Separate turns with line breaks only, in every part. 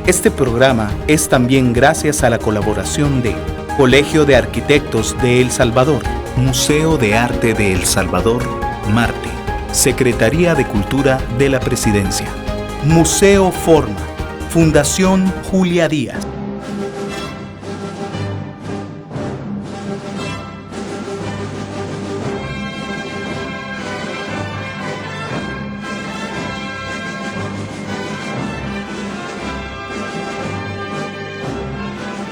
Este programa es también gracias a la colaboración de Colegio de Arquitectos de El Salvador, Museo de Arte de El Salvador, Marte, Secretaría de Cultura de la Presidencia, Museo Forma, Fundación Julia Díaz.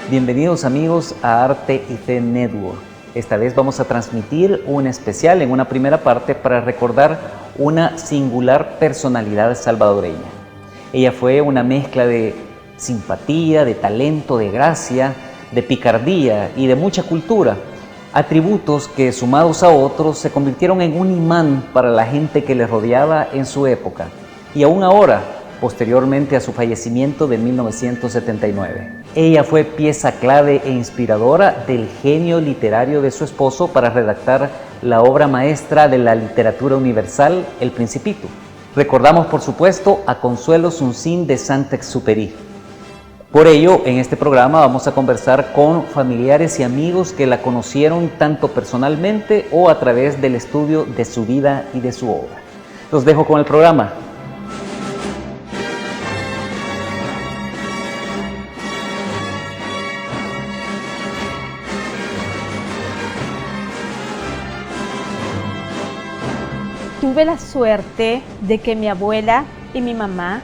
Bienvenidos amigos a Arte y Fe Network. Esta vez vamos a transmitir un especial en una primera parte para recordar una singular personalidad salvadoreña. Ella fue una mezcla de simpatía, de talento, de gracia, de picardía y de mucha cultura. Atributos que sumados a otros se convirtieron en un imán para la gente que le rodeaba en su época. Y aún ahora, posteriormente a su fallecimiento de 1979. Ella fue pieza clave e inspiradora del genio literario de su esposo para redactar la obra maestra de la literatura universal, El Principito. Recordamos, por supuesto, a Consuelo Suncín de Saint-Exupéry. Por ello, en este programa vamos a conversar con familiares y amigos que la conocieron tanto personalmente o a través del estudio de su vida y de su obra. Los dejo con el programa.
Tuve la suerte de que mi abuela y mi mamá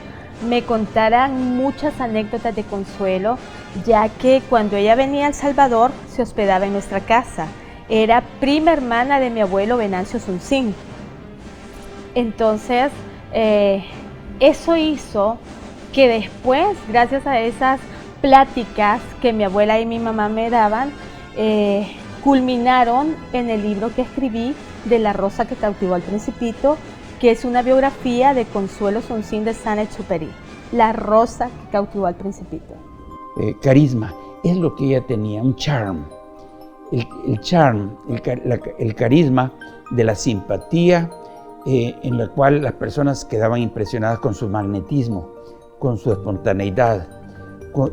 me contaran muchas anécdotas de Consuelo, ya que cuando ella venía a El Salvador se hospedaba en nuestra casa. Era prima hermana de mi abuelo Venancio Suncín. Entonces, eso hizo que después, gracias a esas pláticas que mi abuela y mi mamá me daban, culminaron en el libro que escribí de La rosa que cautivó al Principito, que es una biografía de Consuelo Suncín de Saint-Exupéry. La rosa que cautivó al Principito.
Carisma, es lo que ella tenía, un charm. El carisma de la simpatía, en la cual las personas quedaban impresionadas con su magnetismo, con su espontaneidad.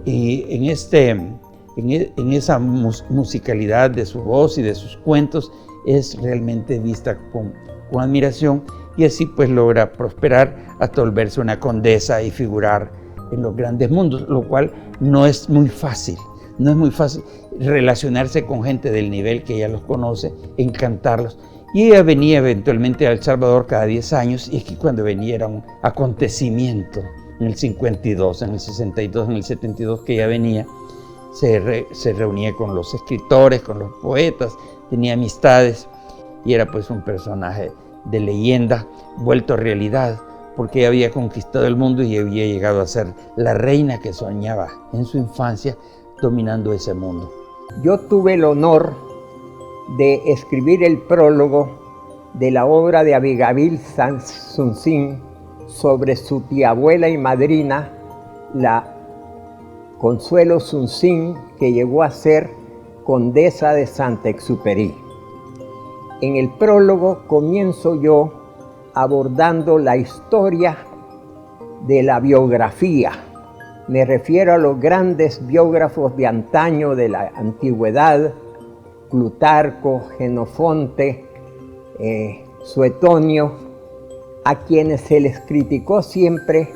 Y en esa musicalidad de su voz y de sus cuentos es realmente vista con admiración, y así pues logra prosperar hasta volverse una condesa y figurar en los grandes mundos, lo cual no es muy fácil relacionarse con gente del nivel que ella los conoce, encantarlos. Y ella venía eventualmente a El Salvador cada 10 años, y es que cuando venía era un acontecimiento. En el 52, en el 62, en el 72 que ella venía, se reunía con los escritores, con los poetas, tenía amistades, y era pues un personaje de leyenda vuelto realidad, porque ella había conquistado el mundo y había llegado a ser la reina que soñaba en su infancia dominando ese mundo.
Yo tuve el honor de escribir el prólogo de la obra de Abigail Suncín sobre su tía abuela y madrina, la Consuelo Suncín, que llegó a ser condesa de Saint-Exupéry. En el prólogo comienzo yo abordando la historia de la biografía. Me refiero a los grandes biógrafos de antaño, de la antigüedad, Plutarco, Jenofonte, Suetonio, a quienes se les criticó siempre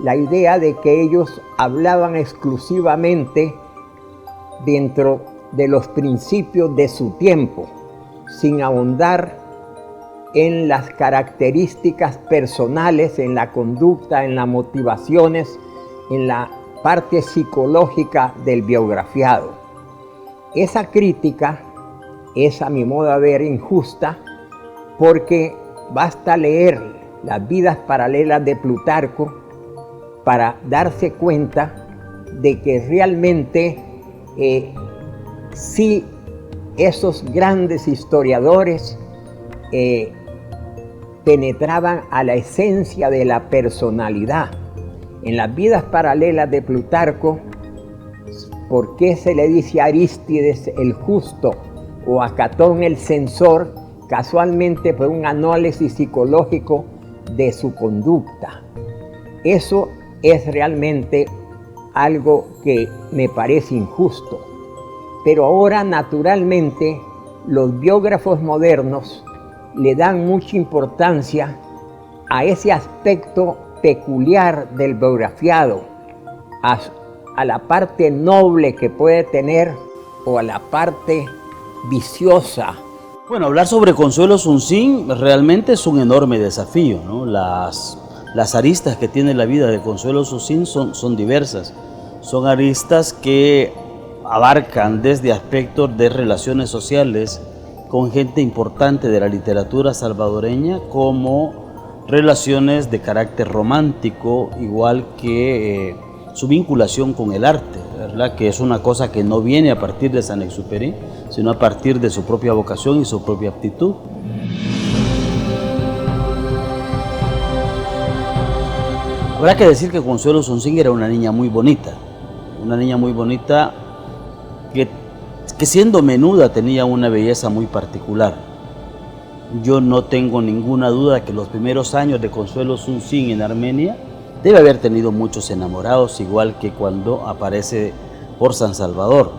la idea de que ellos hablaban exclusivamente dentro de los principios de su tiempo, sin ahondar en las características personales, en la conducta, en las motivaciones, en la parte psicológica del biografiado. Esa crítica es, a mi modo de ver, injusta, porque basta leer las vidas paralelas de Plutarco para darse cuenta de que realmente sí, esos grandes historiadores penetraban a la esencia de la personalidad. En las vidas paralelas de Plutarco, ¿por qué se le dice a Arístides el justo o a Catón el censor? Casualmente por un análisis psicológico de su conducta. Eso es realmente algo que me parece injusto. Pero ahora, naturalmente, los biógrafos modernos le dan mucha importancia a ese aspecto peculiar del biografiado, a la parte noble que puede tener o a la parte viciosa.
Bueno, hablar sobre Consuelo Suncín realmente es un enorme desafío, ¿no? Las aristas que tiene la vida de Consuelo Suncín son diversas. Son aristas que abarcan desde aspectos de relaciones sociales con gente importante de la literatura salvadoreña, como relaciones de carácter romántico, igual que su vinculación con el arte, ¿verdad? Que es una cosa que no viene a partir de Saint-Exupéry, sino a partir de su propia vocación y su propia aptitud. Habrá que decir que Consuelo Suncín era una niña muy bonita que siendo menuda tenía una belleza muy particular. Yo no tengo ninguna duda que los primeros años de Consuelo Suncín en Armenia debe haber tenido muchos enamorados, igual que cuando aparece por San Salvador.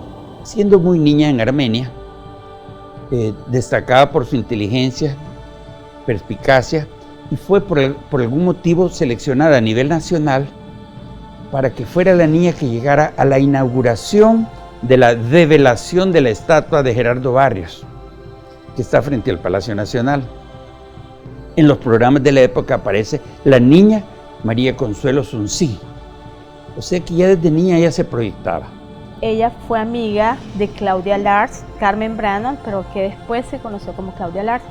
Siendo muy niña en Armenia, destacaba por su inteligencia, perspicacia, y fue por algún motivo seleccionada a nivel nacional para que fuera la niña que llegara a la inauguración de la develación de la estatua de Gerardo Barrios, que está frente al Palacio Nacional. En los programas de la época aparece la niña María Consuelo Suncín. O sea que ya desde niña ella se proyectaba.
Ella fue amiga de Claudia Lars, Carmen Brannon, pero que después se conoció como Claudia Lars.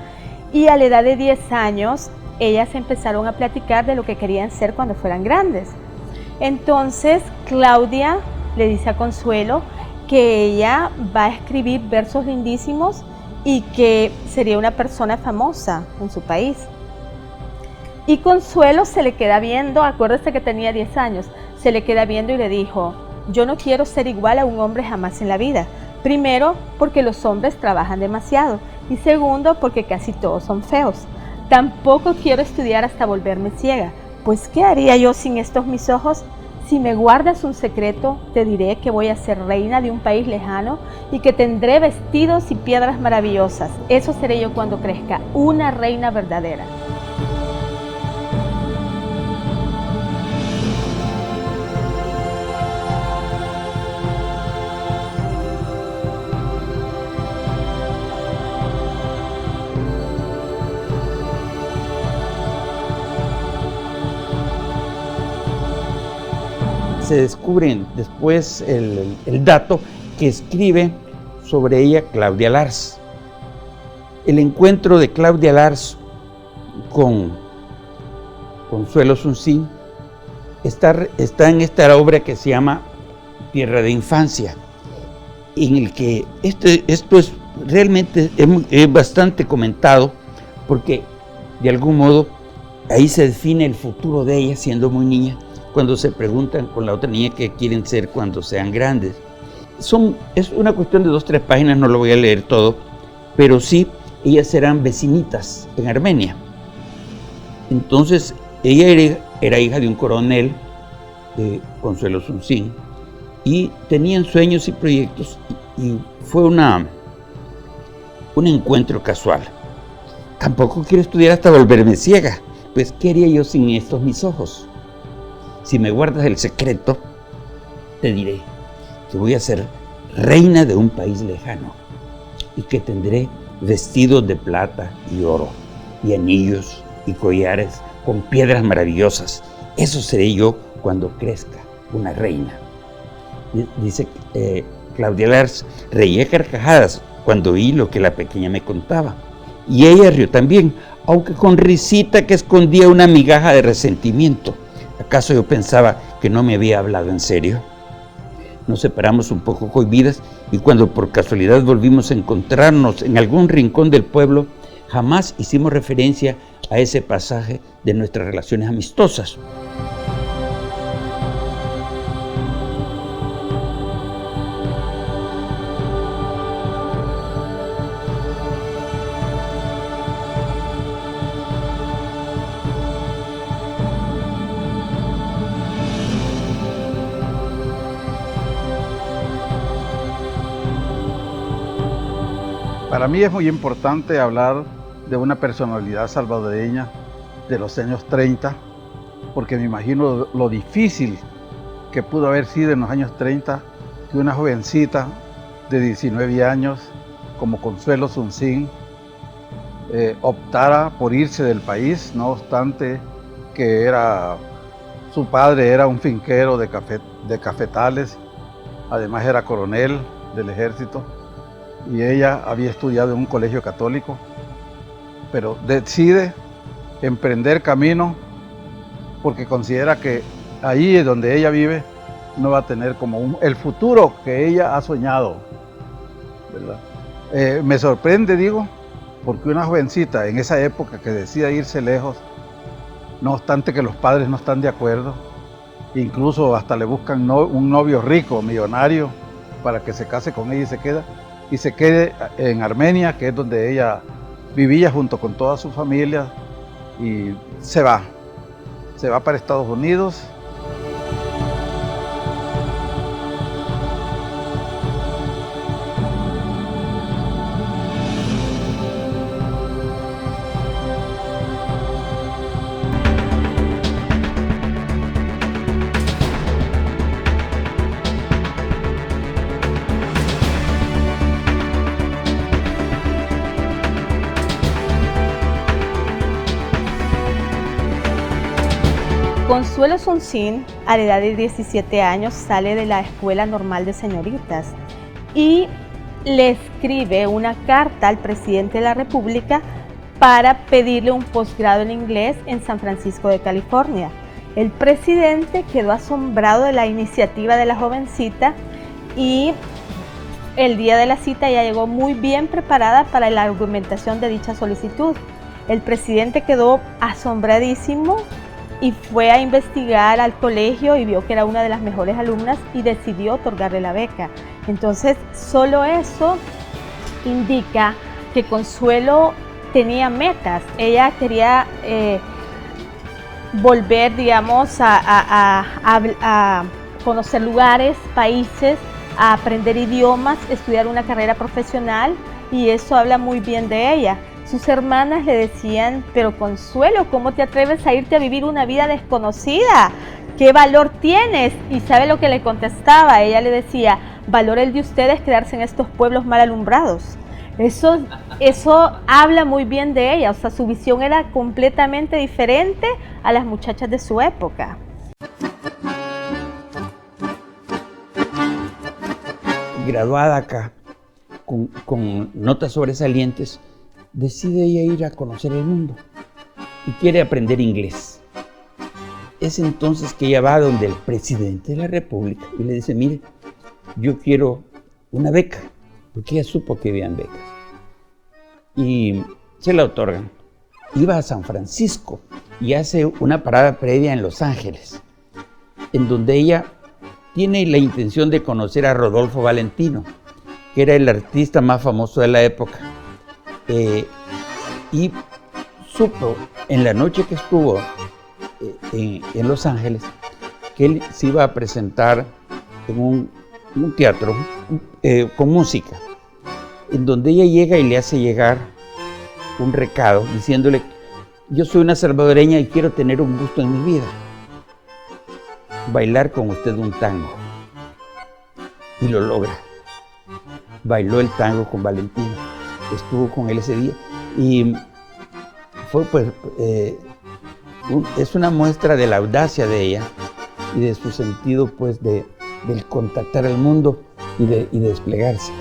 Y a la edad de 10 años, ellas empezaron a platicar de lo que querían ser cuando fueran grandes. Entonces, Claudia le dice a Consuelo que ella va a escribir versos lindísimos y que sería una persona famosa en su país. Y Consuelo se le queda viendo, acuérdese que tenía 10 años, se le queda viendo y le dijo: yo no quiero ser igual a un hombre jamás en la vida. Primero, porque los hombres trabajan demasiado, y segundo, porque casi todos son feos. Tampoco quiero estudiar hasta volverme ciega, pues ¿qué haría yo sin estos mis ojos? Si me guardas un secreto, te diré que voy a ser reina de un país lejano y que tendré vestidos y piedras maravillosas. Eso seré yo cuando crezca, una reina verdadera.
Se descubre después el dato que escribe sobre ella Claudia Lars. El encuentro de Claudia Lars con Consuelo Suncín está en esta obra que se llama Tierra de Infancia, en el que esto es realmente es bastante comentado, porque de algún modo ahí se define el futuro de ella siendo muy niña, cuando se preguntan con la otra niña qué quieren ser cuando sean grandes. Es una cuestión de 2 o 3 páginas, no lo voy a leer todo, pero sí, ellas eran vecinitas en Armenia. Entonces, ella era hija de un coronel, Consuelo Suncín, y tenían sueños y proyectos, y fue un encuentro casual. Tampoco quiero estudiar hasta volverme ciega, pues ¿qué haría yo sin estos mis ojos? Si me guardas el secreto, te diré que voy a ser reina de un país lejano y que tendré vestidos de plata y oro y anillos y collares con piedras maravillosas. Eso seré yo cuando crezca, una reina. Dice Claudia Lars: reí a carcajadas cuando oí lo que la pequeña me contaba. Y ella rió también, aunque con risita que escondía una migaja de resentimiento. ¿Acaso yo pensaba que no me había hablado en serio? Nos separamos un poco cohibidas, y cuando por casualidad volvimos a encontrarnos en algún rincón del pueblo, jamás hicimos referencia a ese pasaje de nuestras relaciones amistosas.
Para mí es muy importante hablar de una personalidad salvadoreña de los años 30, porque me imagino lo difícil que pudo haber sido en los años 30 que una jovencita de 19 años como Consuelo Suncín optara por irse del país, no obstante que su padre era un finquero de cafetales, además era coronel del ejército, y ella había estudiado en un colegio católico, pero decide emprender camino porque considera que ahí donde ella vive no va a tener como el futuro que ella ha soñado, ¿verdad? Me sorprende, digo, porque una jovencita en esa época que decida irse lejos, no obstante que los padres no están de acuerdo, incluso hasta le buscan un novio rico, millonario, para que se case con ella y se quede en Armenia, que es donde ella vivía junto con toda su familia, y se va para Estados Unidos.
Consuelo Suncín, a la edad de 17 años, sale de la Escuela Normal de Señoritas y le escribe una carta al presidente de la República para pedirle un posgrado en inglés en San Francisco de California. El presidente quedó asombrado de la iniciativa de la jovencita y el día de la cita ella llegó muy bien preparada para la argumentación de dicha solicitud. El presidente quedó asombradísimo y fue a investigar al colegio y vio que era una de las mejores alumnas y decidió otorgarle la beca. Entonces, solo eso indica que Consuelo tenía metas. Ella quería volver, digamos, a conocer lugares, países, a aprender idiomas, estudiar una carrera profesional, y eso habla muy bien de ella. Sus hermanas le decían: pero Consuelo, ¿cómo te atreves a irte a vivir una vida desconocida? ¿Qué valor tienes? Y ¿sabe lo que le contestaba? Ella le decía: valor el de ustedes quedarse en estos pueblos mal alumbrados. Eso habla muy bien de ella, o sea, su visión era completamente diferente a las muchachas de su época.
Graduada acá, con notas sobresalientes, decide ella ir a conocer el mundo y quiere aprender inglés. Es entonces que ella va donde el presidente de la República y le dice: mire, yo quiero una beca, porque ella supo que habían becas. Y se la otorgan. Iba a San Francisco y hace una parada previa en Los Ángeles, en donde ella tiene la intención de conocer a Rodolfo Valentino, que era el artista más famoso de la época. Y supo en la noche que estuvo en Los Ángeles que él se iba a presentar en un teatro con música, en donde ella llega y le hace llegar un recado diciéndole: yo soy una salvadoreña y quiero tener un gusto en mi vida, bailar con usted un tango. Y lo logra. Bailó el tango con Valentino, estuvo con él ese día y fue es una muestra de la audacia de ella y de su sentido del contactar al mundo y de desplegarse.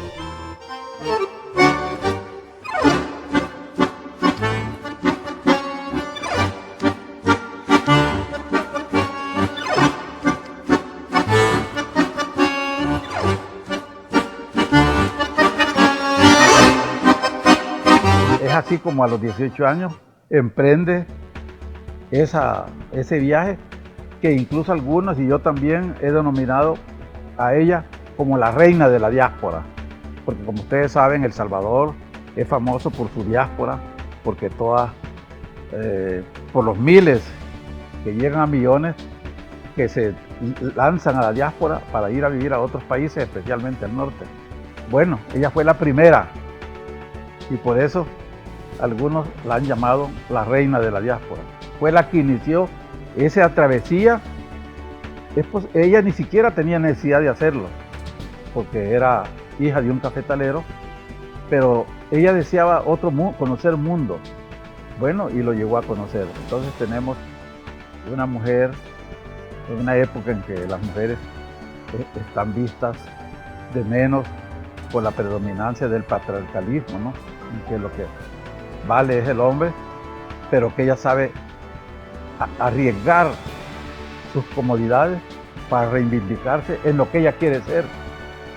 Así como a los 18 años emprende ese viaje, que incluso algunos y yo también he denominado a ella como la reina de la diáspora, porque como ustedes saben, El Salvador es famoso por su diáspora, porque por los miles que llegan a millones que se lanzan a la diáspora para ir a vivir a otros países, especialmente al norte. Bueno, ella fue la primera y por eso algunos la han llamado la reina de la diáspora. Fue la que inició esa travesía. Ella ni siquiera tenía necesidad de hacerlo, porque era hija de un cafetalero, pero ella deseaba conocer el mundo. Bueno, y lo llegó a conocer. Entonces tenemos una mujer en una época en que las mujeres están vistas de menos por la predominancia del patriarcalismo, ¿no? Y que lo que vale es el hombre, pero que ella sabe arriesgar sus comodidades para reivindicarse en lo que ella quiere ser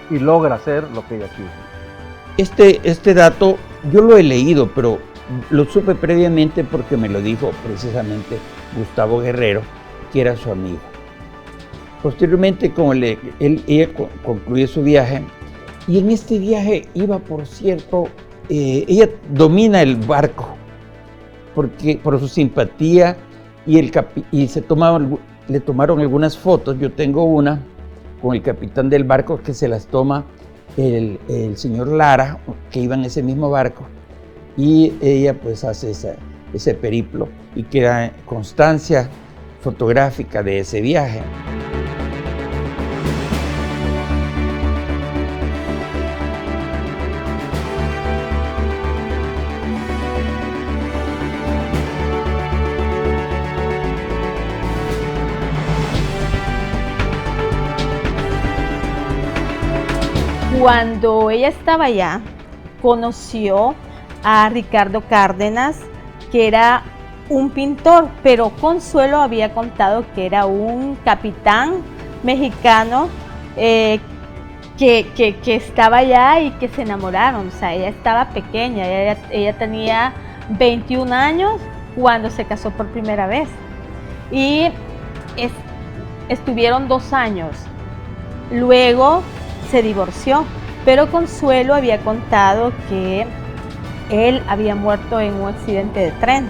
y logra ser lo que ella quiere.
Este dato yo lo he leído, pero lo supe previamente porque me lo dijo precisamente Gustavo Guerrero, que era su amigo. Posteriormente, como ella concluye su viaje, y en este viaje iba, por cierto, ella domina el barco por su simpatía y le tomaron algunas fotos. Yo tengo una con el capitán del barco que se las toma el señor Lara, que iba en ese mismo barco, y ella pues hace ese periplo y queda constancia fotográfica de ese viaje.
Cuando ella estaba allá, conoció a Ricardo Cárdenas, que era un pintor, pero Consuelo había contado que era un capitán mexicano que estaba allá y que se enamoraron. O sea, ella estaba pequeña, ella tenía 21 años cuando se casó por primera vez y estuvieron 2 años. Luego se divorció, pero Consuelo había contado que él había muerto en un accidente de tren.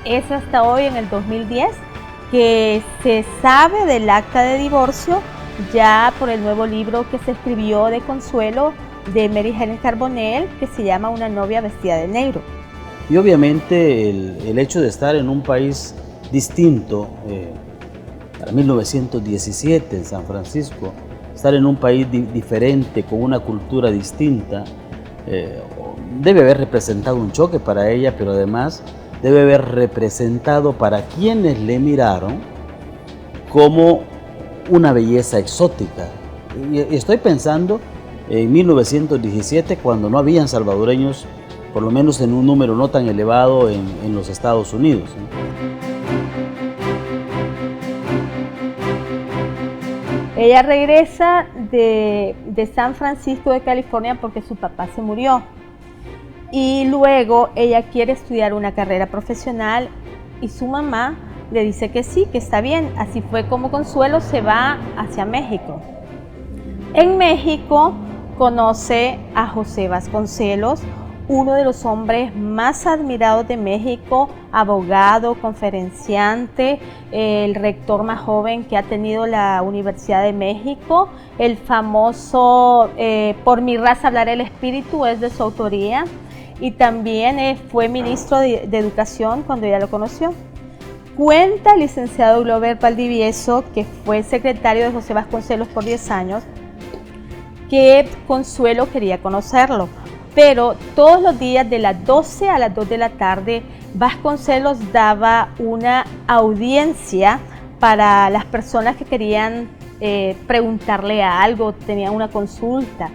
Es hasta hoy, en el 2010, que se sabe del acta de divorcio, ya por el nuevo libro que se escribió de Consuelo, de Mary Helen Carbonell, que se llama Una novia vestida de negro.
Y obviamente el hecho de estar en un país distinto, para 1917 en San Francisco, estar en un país diferente, con una cultura distinta, debe haber representado un choque para ella, pero además debe haber representado para quienes le miraron como una belleza exótica. Y estoy pensando en 1917, cuando no habían salvadoreños, por lo menos en un número no tan elevado en los Estados Unidos, ¿no?
Ella regresa de San Francisco de California porque su papá se murió y luego ella quiere estudiar una carrera profesional y su mamá le dice que sí, que está bien. Así fue como Consuelo se va hacia México. En México conoce a José Vasconcelos, uno de los hombres más admirados de México, abogado, conferenciante, el rector más joven que ha tenido la Universidad de México, el famoso Por mi raza hablará el espíritu, es de su autoría, y también fue ministro de Educación cuando ella lo conoció. Cuenta el licenciado Glover Valdivieso, que fue secretario de José Vasconcelos por 10 años, que Consuelo quería conocerlo. Pero todos los días de las 12 a las 2 de la tarde, Vasconcelos daba una audiencia para las personas que querían preguntarle algo, tenían una consulta.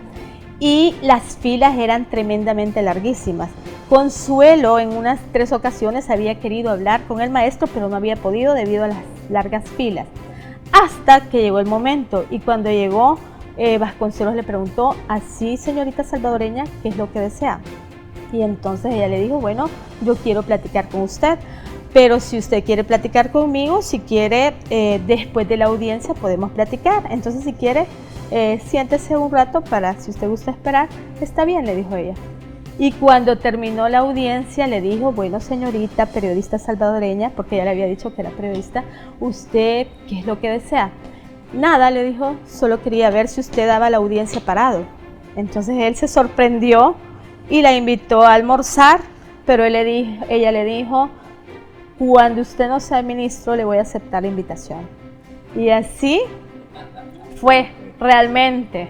Y las filas eran tremendamente larguísimas. Consuelo en unas 3 ocasiones había querido hablar con el maestro, pero no había podido debido a las largas filas. Hasta que llegó el momento, y cuando llegó, Vasconcelos le preguntó: así, señorita salvadoreña, ¿qué es lo que desea? Y entonces ella le dijo: bueno, yo quiero platicar con usted, pero si usted quiere platicar conmigo, si quiere, después de la audiencia podemos platicar. Entonces, si quiere, siéntese un rato para, si usted gusta esperar, está bien, le dijo ella. Y cuando terminó la audiencia le dijo: bueno, señorita periodista salvadoreña, porque ella le había dicho que era periodista, ¿usted qué es lo que desea? Nada, le dijo, solo quería ver si usted daba la audiencia parado. Entonces él se sorprendió y la invitó a almorzar, pero ella le dijo, cuando usted no sea ministro le voy a aceptar la invitación. Y así fue realmente.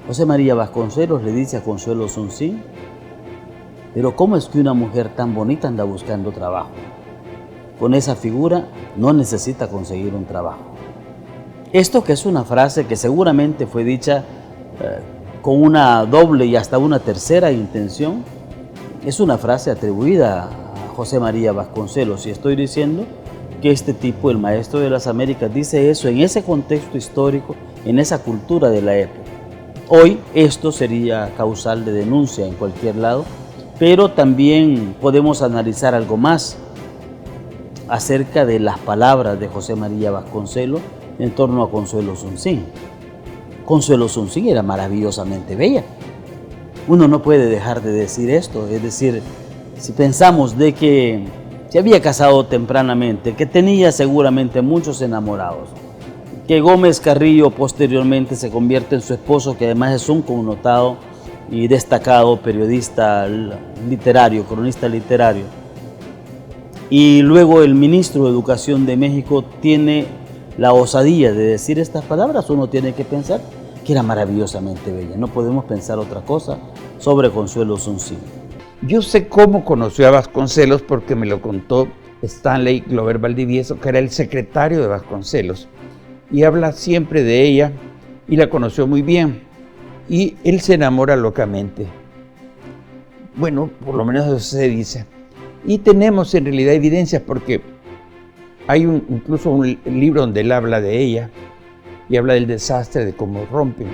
José María Vasconcelos le dice a Consuelo Sonsín, pero ¿cómo es que una mujer tan bonita anda buscando trabajo? Con esa figura no necesita conseguir un trabajo. Esto, que es una frase que seguramente fue dicha con una doble y hasta una tercera intención, es una frase atribuida a José María Vasconcelos, y estoy diciendo que este tipo, el maestro de las Américas, dice eso en ese contexto histórico, en esa cultura de la época. Hoy esto sería causal de denuncia en cualquier lado, pero también podemos analizar algo más acerca de las palabras de José María Vasconcelos en torno a Consuelo Sonsín. Consuelo Sonsín era maravillosamente bella. Uno no puede dejar de decir esto, es decir, si pensamos de que se había casado tempranamente, que tenía seguramente muchos enamorados, que Gómez Carrillo posteriormente se convierte en su esposo, que además es un connotado y destacado periodista literario, cronista literario, y luego el ministro de Educación de México tiene la osadía de decir estas palabras, uno tiene que pensar que era maravillosamente bella. No podemos pensar otra cosa sobre Consuelo Sonsín.
Yo sé cómo conoció a Vasconcelos porque me lo contó Stanley Glover Valdivieso, que era el secretario de Vasconcelos, y habla siempre de ella y la conoció muy bien. Y él se enamora locamente. Bueno, por lo menos eso se dice. Y tenemos en realidad evidencias porque hay incluso un libro donde él habla de ella y habla del desastre, de cómo rompen.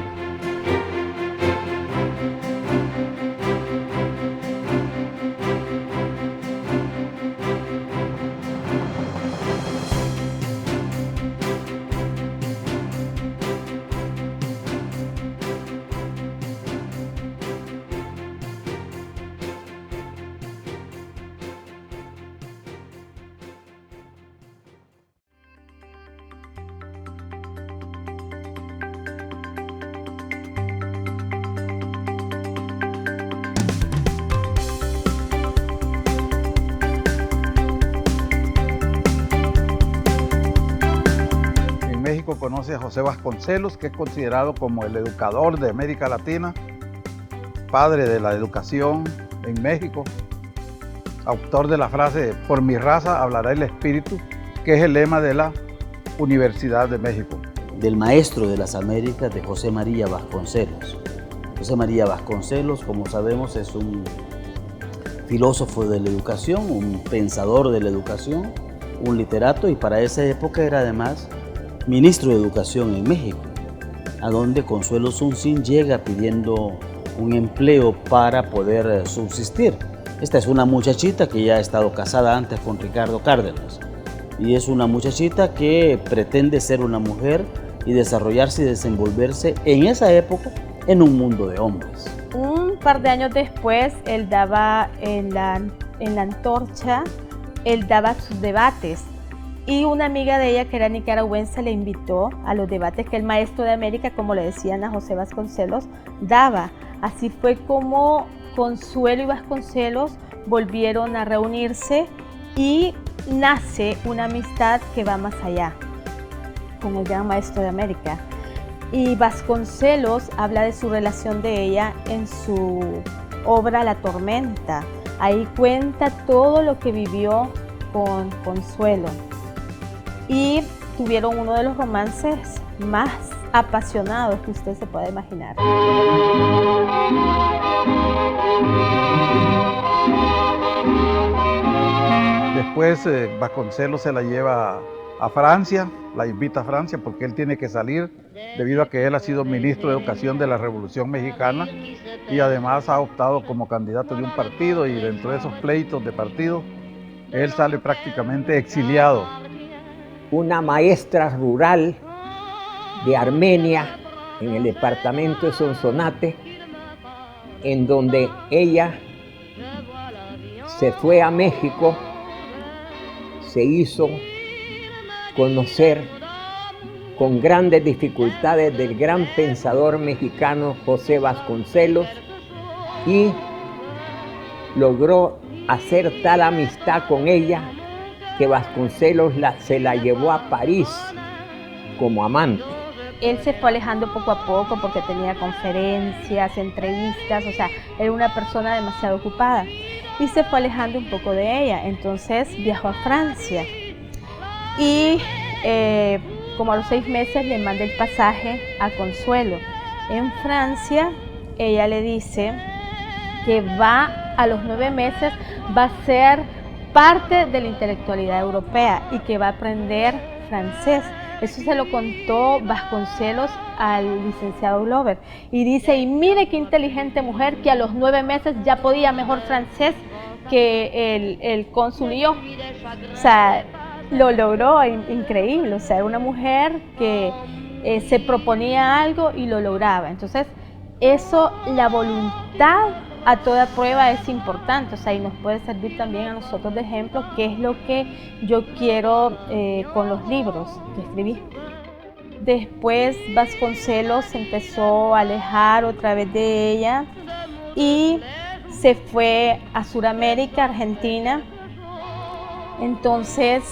México conoce a José Vasconcelos, que es considerado como el educador de América Latina, padre de la educación en México, autor de la frase "por mi raza hablará el espíritu", que es el lema de la Universidad de México.
Del maestro de las Américas, de José María Vasconcelos. José María Vasconcelos, como sabemos, es un filósofo de la educación, un pensador de la educación, un literato, y para esa época era además ministro de Educación en México, a donde Consuelo Sonsín llega pidiendo un empleo para poder subsistir. Esta es una muchachita que ya ha estado casada antes con Ricardo Cárdenas, y es una muchachita que pretende ser una mujer y desarrollarse y desenvolverse en esa época en un mundo de hombres.
Un par de años después, él daba en la Antorcha, él daba sus debates. Y una amiga de ella, que era nicaragüense, le invitó a los debates que el maestro de América, como le decían a José Vasconcelos, daba. Así fue como Consuelo y Vasconcelos volvieron a reunirse y nace una amistad que va más allá con el gran maestro de América. Y Vasconcelos habla de su relación de ella en su obra La Tormenta. Ahí cuenta todo lo que vivió con Consuelo. Y tuvieron uno de los romances más apasionados que usted se pueda imaginar.
Después Vasconcelos se la lleva a Francia, la invita a Francia porque él tiene que salir debido a que él ha sido ministro de Educación de la Revolución Mexicana y además ha optado como candidato de un partido, y dentro de esos pleitos de partido él sale prácticamente exiliado.
Una maestra rural de Armenia, en el departamento de Sonsonate, en donde ella se fue a México, se hizo conocer con grandes dificultades del gran pensador mexicano José Vasconcelos, y logró hacer tal amistad con ella que Vasconcelos se la llevó a París como amante.
Él se fue alejando poco a poco porque tenía conferencias, entrevistas, o sea, era una persona demasiado ocupada. Y se fue alejando un poco de ella, entonces viajó a Francia. Y como a los 6 meses le manda el pasaje a Consuelo. En Francia, ella le dice que a los 9 meses va a ser parte de la intelectualidad europea y que va a aprender francés. Eso se lo contó Vasconcelos al licenciado Glover. Y dice, y mire qué inteligente mujer que a los 9 meses ya podía mejor francés que el cónsul y yo. O sea, lo logró, increíble. O sea, era una mujer que se proponía algo y lo lograba. Entonces, eso, la voluntad a toda prueba es importante, o sea, y nos puede servir también a nosotros de ejemplo, que es lo que yo quiero con los libros que escribí. Después Vasconcelos se empezó a alejar otra vez de ella y se fue a Sudamérica, Argentina. Entonces,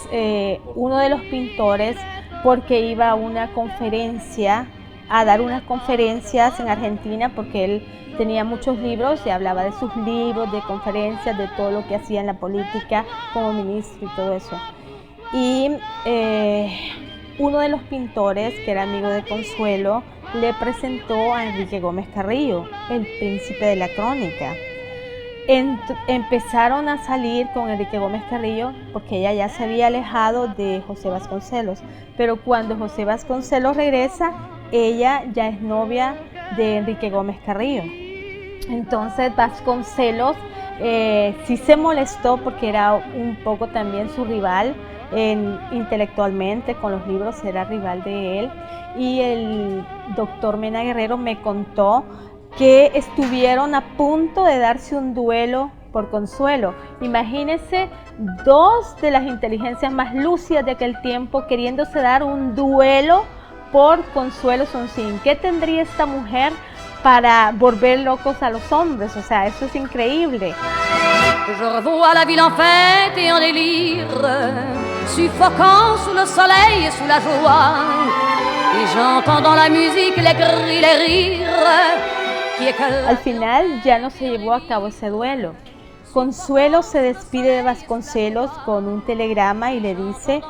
uno de los pintores, porque iba a una conferencia, a dar unas conferencias en Argentina, porque él tenía muchos libros y hablaba de sus libros, de conferencias, de todo lo que hacía en la política como ministro y todo eso. Y uno de los pintores, que era amigo de Consuelo, le presentó a Enrique Gómez Carrillo, el príncipe de la crónica. Empezaron a salir con Enrique Gómez Carrillo porque ella ya se había alejado de José Vasconcelos, pero cuando José Vasconcelos regresa, ella ya es novia de Enrique Gómez Carrillo. Entonces Vasconcelos sí se molestó porque era un poco también su rival intelectualmente, con los libros era rival de él, y el doctor Mena Guerrero me contó que estuvieron a punto de darse un duelo por Consuelo. Imagínense, 2 de las inteligencias más lúcidas de aquel tiempo queriéndose dar un duelo por Consuelo Sonsín. ¿Qué tendría esta mujer para volver locos a los hombres? O sea, eso es increíble.
Je revois la ville en fête et en délire, suffocant sous le soleil et sous la joie, et j'entends dans la musique les cris, les rires.
Al final ya no se llevó a cabo ese duelo. Consuelo se despide de Vasconcelos con un telegrama y le dice: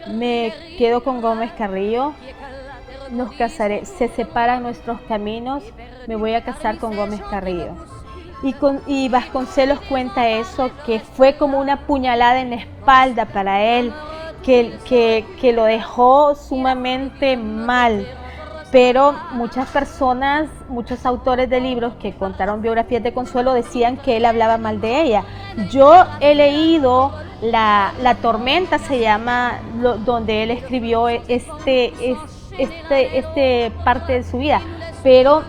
me quedo con Gómez Carrillo, nos casaré, se separan nuestros caminos, me voy a casar con Gómez Carrillo. Y Vasconcelos cuenta eso, que fue como una puñalada en la espalda para él, que lo dejó sumamente mal. Pero muchas personas, muchos autores de libros que contaron biografías de Consuelo decían que él hablaba mal de ella. Yo he leído La Tormenta, se llama, donde él escribió este parte de su vida, pero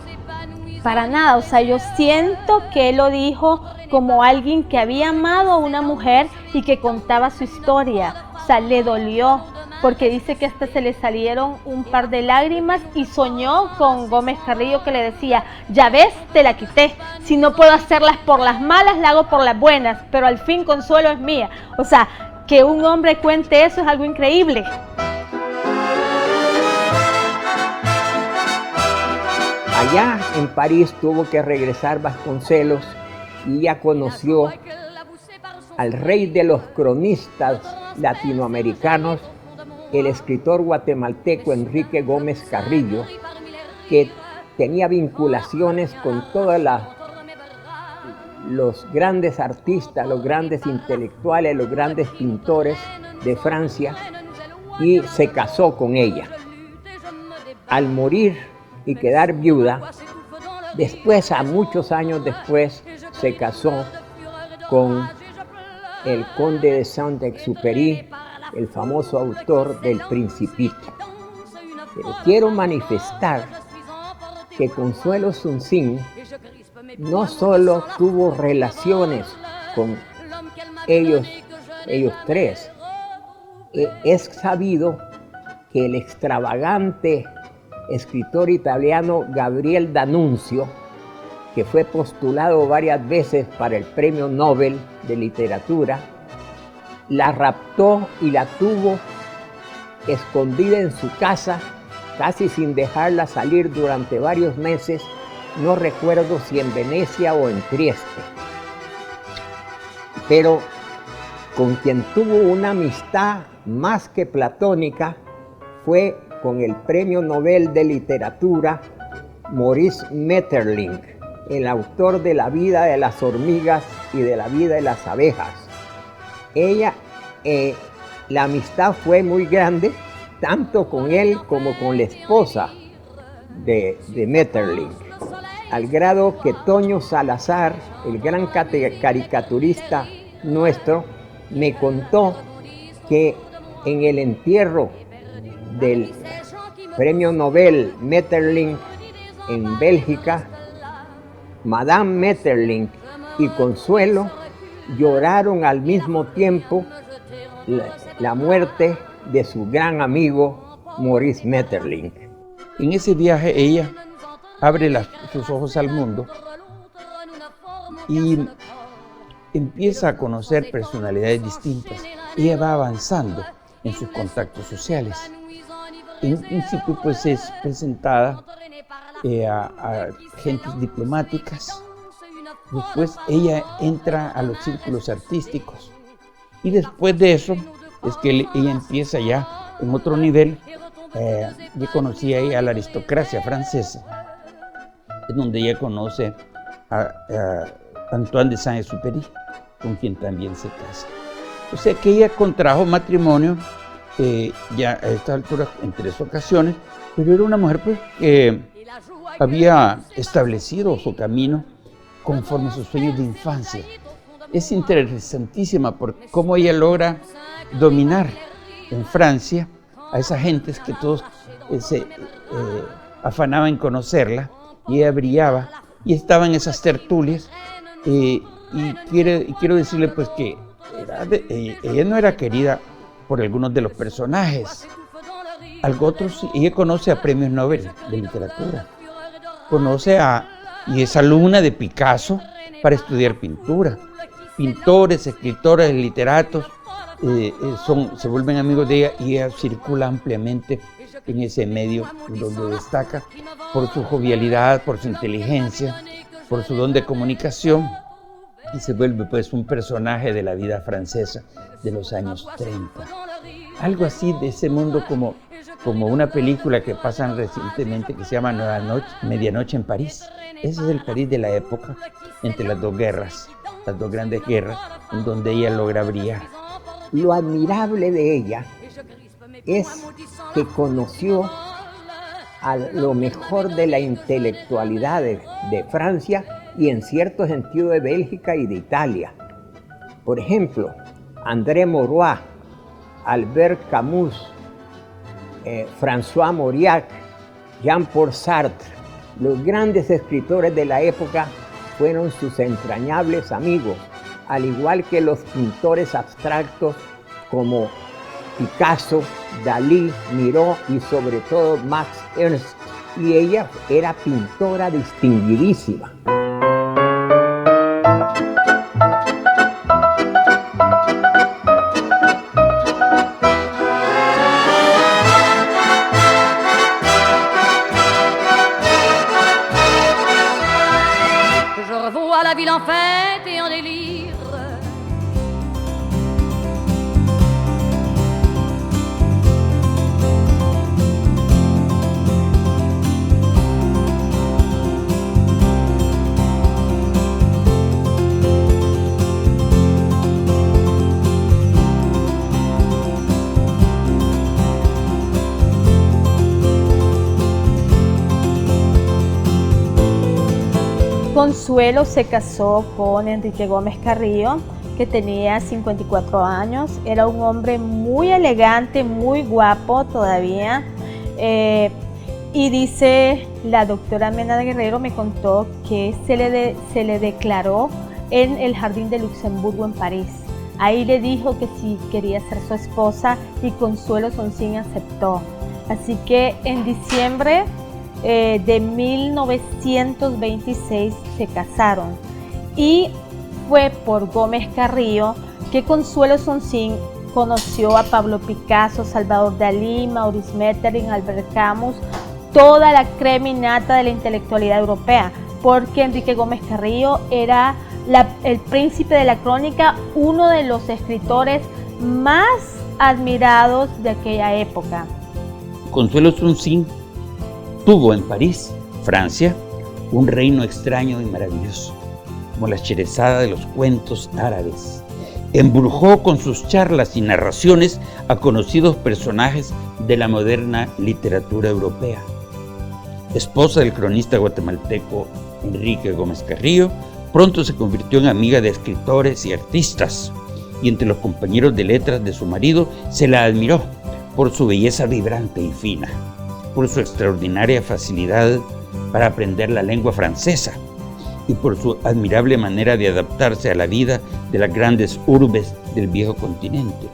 para nada, o sea, yo siento que él lo dijo como alguien que había amado a una mujer y que contaba su historia, o sea, le dolió, porque dice que hasta se le salieron un par de lágrimas y soñó con Gómez Carrillo que le decía: ya ves, te la quité, si no puedo hacerlas por las malas, la hago por las buenas, pero al fin Consuelo es mía. O sea, que un hombre cuente eso es algo increíble.
Allá en París tuvo que regresar Vasconcelos y ya conoció al rey de los cronistas latinoamericanos, el escritor guatemalteco Enrique Gómez Carrillo, que tenía vinculaciones con todos los grandes artistas, los grandes intelectuales, los grandes pintores de Francia, y se casó con ella. Al morir y quedar viuda, después, a muchos años después, se casó con el conde de Saint-Exupéry, el famoso autor del Principito. Pero quiero manifestar que Consuelo Sonsín no solo tuvo relaciones con ellos 3, es sabido que el extravagante escritor italiano Gabriel D'Annunzio que fue postulado varias veces para el Premio Nobel de Literatura, la raptó y la tuvo escondida en su casa, casi sin dejarla salir durante varios meses, no recuerdo si en Venecia o en Trieste. Pero con quien tuvo una amistad más que platónica fue con el Premio Nobel de Literatura Maurice Maeterlinck, el autor de La vida de las hormigas y de La vida de las abejas. La amistad fue muy grande, tanto con él como con la esposa de Maeterlinck, al grado que Toño Salazar, el gran caricaturista nuestro, me contó que en el entierro del Premio Nobel Maeterlinck en Bélgica, Madame Maeterlinck y Consuelo lloraron al mismo tiempo la muerte de su gran amigo Maurice Maeterlinck.
En ese viaje ella abre sus ojos al mundo y empieza a conocer personalidades distintas. Ella va avanzando en sus contactos sociales. En un principio pues es presentada a gentes diplomáticas. Después ella entra a los círculos artísticos y después de eso es que ella empieza ya en otro nivel. Yo conocí a la aristocracia francesa, es donde ella conoce a Antoine de Saint-Exupéry, con quien también se casa. O sea que ella contrajo matrimonio ya a esta altura en 3 ocasiones, pero era una mujer pues, que había establecido su camino conforme a sus sueños de infancia. Es interesantísima por cómo ella logra dominar en Francia a esas gentes que todos se afanaban en conocerla, y ella brillaba y estaba en esas tertulias. Y quiero decirle pues que ella no era querida por algunos de los personajes. Algo otros, ella conoce a premios Nobel de literatura, y es alumna de Picasso para estudiar pintura. Pintores, escritores, literatos se vuelven amigos de ella, y ella circula ampliamente en ese medio donde destaca por su jovialidad, por su inteligencia, por su don de comunicación, y se vuelve pues un personaje de la vida francesa de los años 30. Algo así de ese mundo como una película que pasan recientemente que se llama Medianoche en París. Ese es el París de la época entre las dos guerras, las dos grandes guerras, en donde ella logra brillar.
Lo admirable de ella es que conoció a lo mejor de la intelectualidad de Francia y en cierto sentido de Bélgica y de Italia. Por ejemplo, André Maurois, Albert Camus, François Mauriac, Jean-Paul Sartre, los grandes escritores de la época fueron sus entrañables amigos, al igual que los pintores abstractos como Picasso, Dalí, Miró y sobre todo Max Ernst, y ella era pintora distinguidísima.
Je revois la ville en fête et en délire.
Consuelo se casó con Enrique Gómez Carrillo, que tenía 54 años. Era un hombre muy elegante, muy guapo todavía. Y dice la doctora Mena Guerrero, me contó que se le declaró en el Jardín de Luxemburgo en París. Ahí le dijo que si quería ser su esposa, y Consuelo Sonsín aceptó. Así que en diciembre de 1926 se casaron. Y fue por Gómez Carrillo que Consuelo Sonsín conoció a Pablo Picasso, Salvador Dalí, Maurice Maeterlinck, Albert Camus, toda la creminata de la intelectualidad europea, porque Enrique Gómez Carrillo era el príncipe de la crónica, uno de los escritores más admirados de aquella época.
Consuelo Sonsín tuvo en París, Francia, un reino extraño y maravilloso, como la Sherezada de los cuentos árabes. Embrujó con sus charlas y narraciones a conocidos personajes de la moderna literatura europea. Esposa del cronista guatemalteco Enrique Gómez Carrillo, pronto se convirtió en amiga de escritores y artistas, y entre los compañeros de letras de su marido se la admiró por su belleza vibrante y fina, por su extraordinaria facilidad para aprender la lengua francesa y por su admirable manera de adaptarse a la vida de las grandes urbes del viejo continente.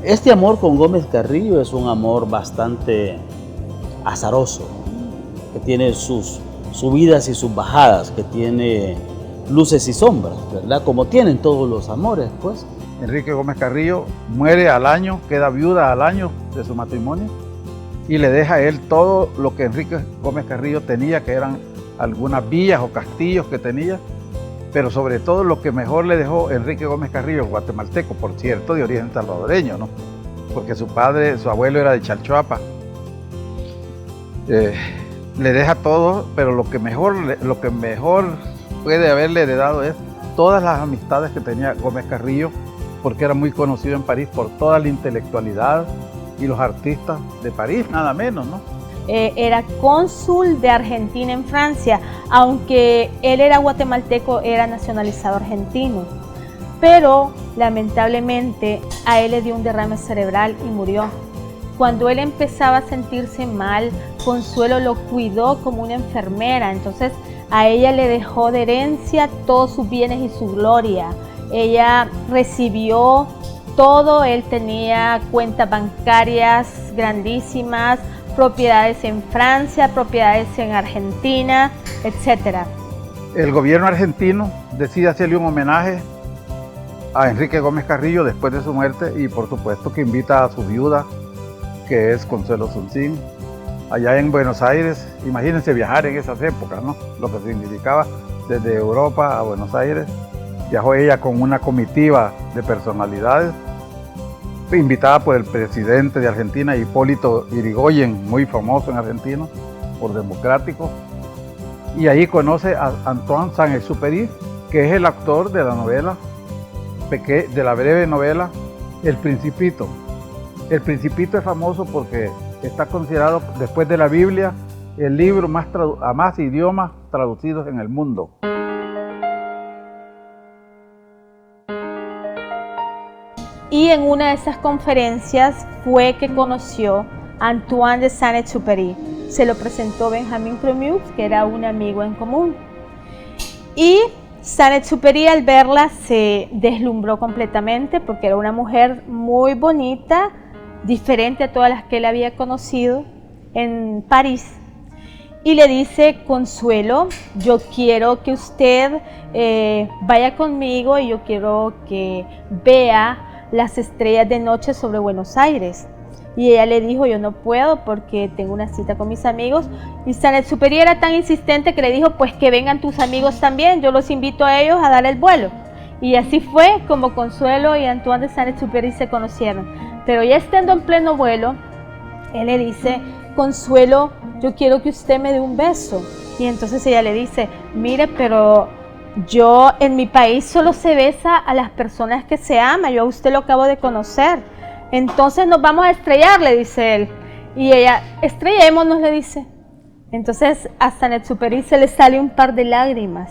Este amor con Gómez Carrillo es un amor bastante azaroso, que tiene sus subidas y sus bajadas, que tiene luces y sombras, ¿verdad? Como tienen todos los amores, pues.
Enrique Gómez Carrillo muere al año, queda viuda al año de su matrimonio y le deja a él todo lo que Enrique Gómez Carrillo tenía, que eran algunas villas o castillos que tenía, pero sobre todo lo que mejor le dejó Enrique Gómez Carrillo, guatemalteco, por cierto, de origen salvadoreño, ¿no? Porque su abuelo era de Chalchuapa. Le deja todo, pero lo que mejor puede haberle heredado es todas las amistades que tenía Gómez Carrillo, porque era muy conocido en París por toda la intelectualidad y los artistas de París, nada menos, ¿no?
Era cónsul de Argentina en Francia, aunque él era guatemalteco, era nacionalizado argentino. Pero lamentablemente a él le dio un derrame cerebral y murió. Cuando él empezaba a sentirse mal, Consuelo lo cuidó como una enfermera, entonces a ella le dejó de herencia todos sus bienes y su gloria. Ella recibió todo, él tenía cuentas bancarias grandísimas, propiedades en Francia, propiedades en Argentina, etc.
El gobierno argentino decide hacerle un homenaje a Enrique Gómez Carrillo después de su muerte y por supuesto que invita a su viuda, que es Consuelo Sonsín, allá en Buenos Aires. Imagínense viajar en esas épocas, ¿no? Lo que significaba desde Europa a Buenos Aires. Viajó ella con una comitiva de personalidades, invitada por el presidente de Argentina, Hipólito Yrigoyen, muy famoso en Argentina, por democrático. Y ahí conoce a Antoine Saint-Exupéry, que es el autor de la novela, de la breve novela El Principito. El Principito es famoso porque está considerado, después de la Biblia, el libro a más idiomas traducidos en el mundo.
Y en una de esas conferencias fue que conoció a Antoine de Saint-Exupéry. Se lo presentó Benjamin Premius, que era un amigo en común. Y Saint-Exupéry, al verla, se deslumbró completamente porque era una mujer muy bonita, diferente a todas las que él había conocido en París. Y le dice: Consuelo, yo quiero que usted vaya conmigo y yo quiero que vea las estrellas de noche sobre Buenos Aires. Y ella le dijo: yo no puedo porque tengo una cita con mis amigos. Y Saint-Exupéry era tan insistente que le dijo: pues que vengan tus amigos también, yo los invito a ellos a dar el vuelo. Y así fue como Consuelo y Antoine de Saint-Exupéry se conocieron. Pero ya estando en pleno vuelo, él le dice: Consuelo, yo quiero que usted me dé un beso. Y entonces ella le dice: mire, pero yo en mi país solo se besa a las personas que se aman, yo a usted lo acabo de conocer, entonces nos vamos a estrellar, le dice él. Y ella: estrellémonos, le dice. Entonces a Saint-Exupéry se le sale un par de lágrimas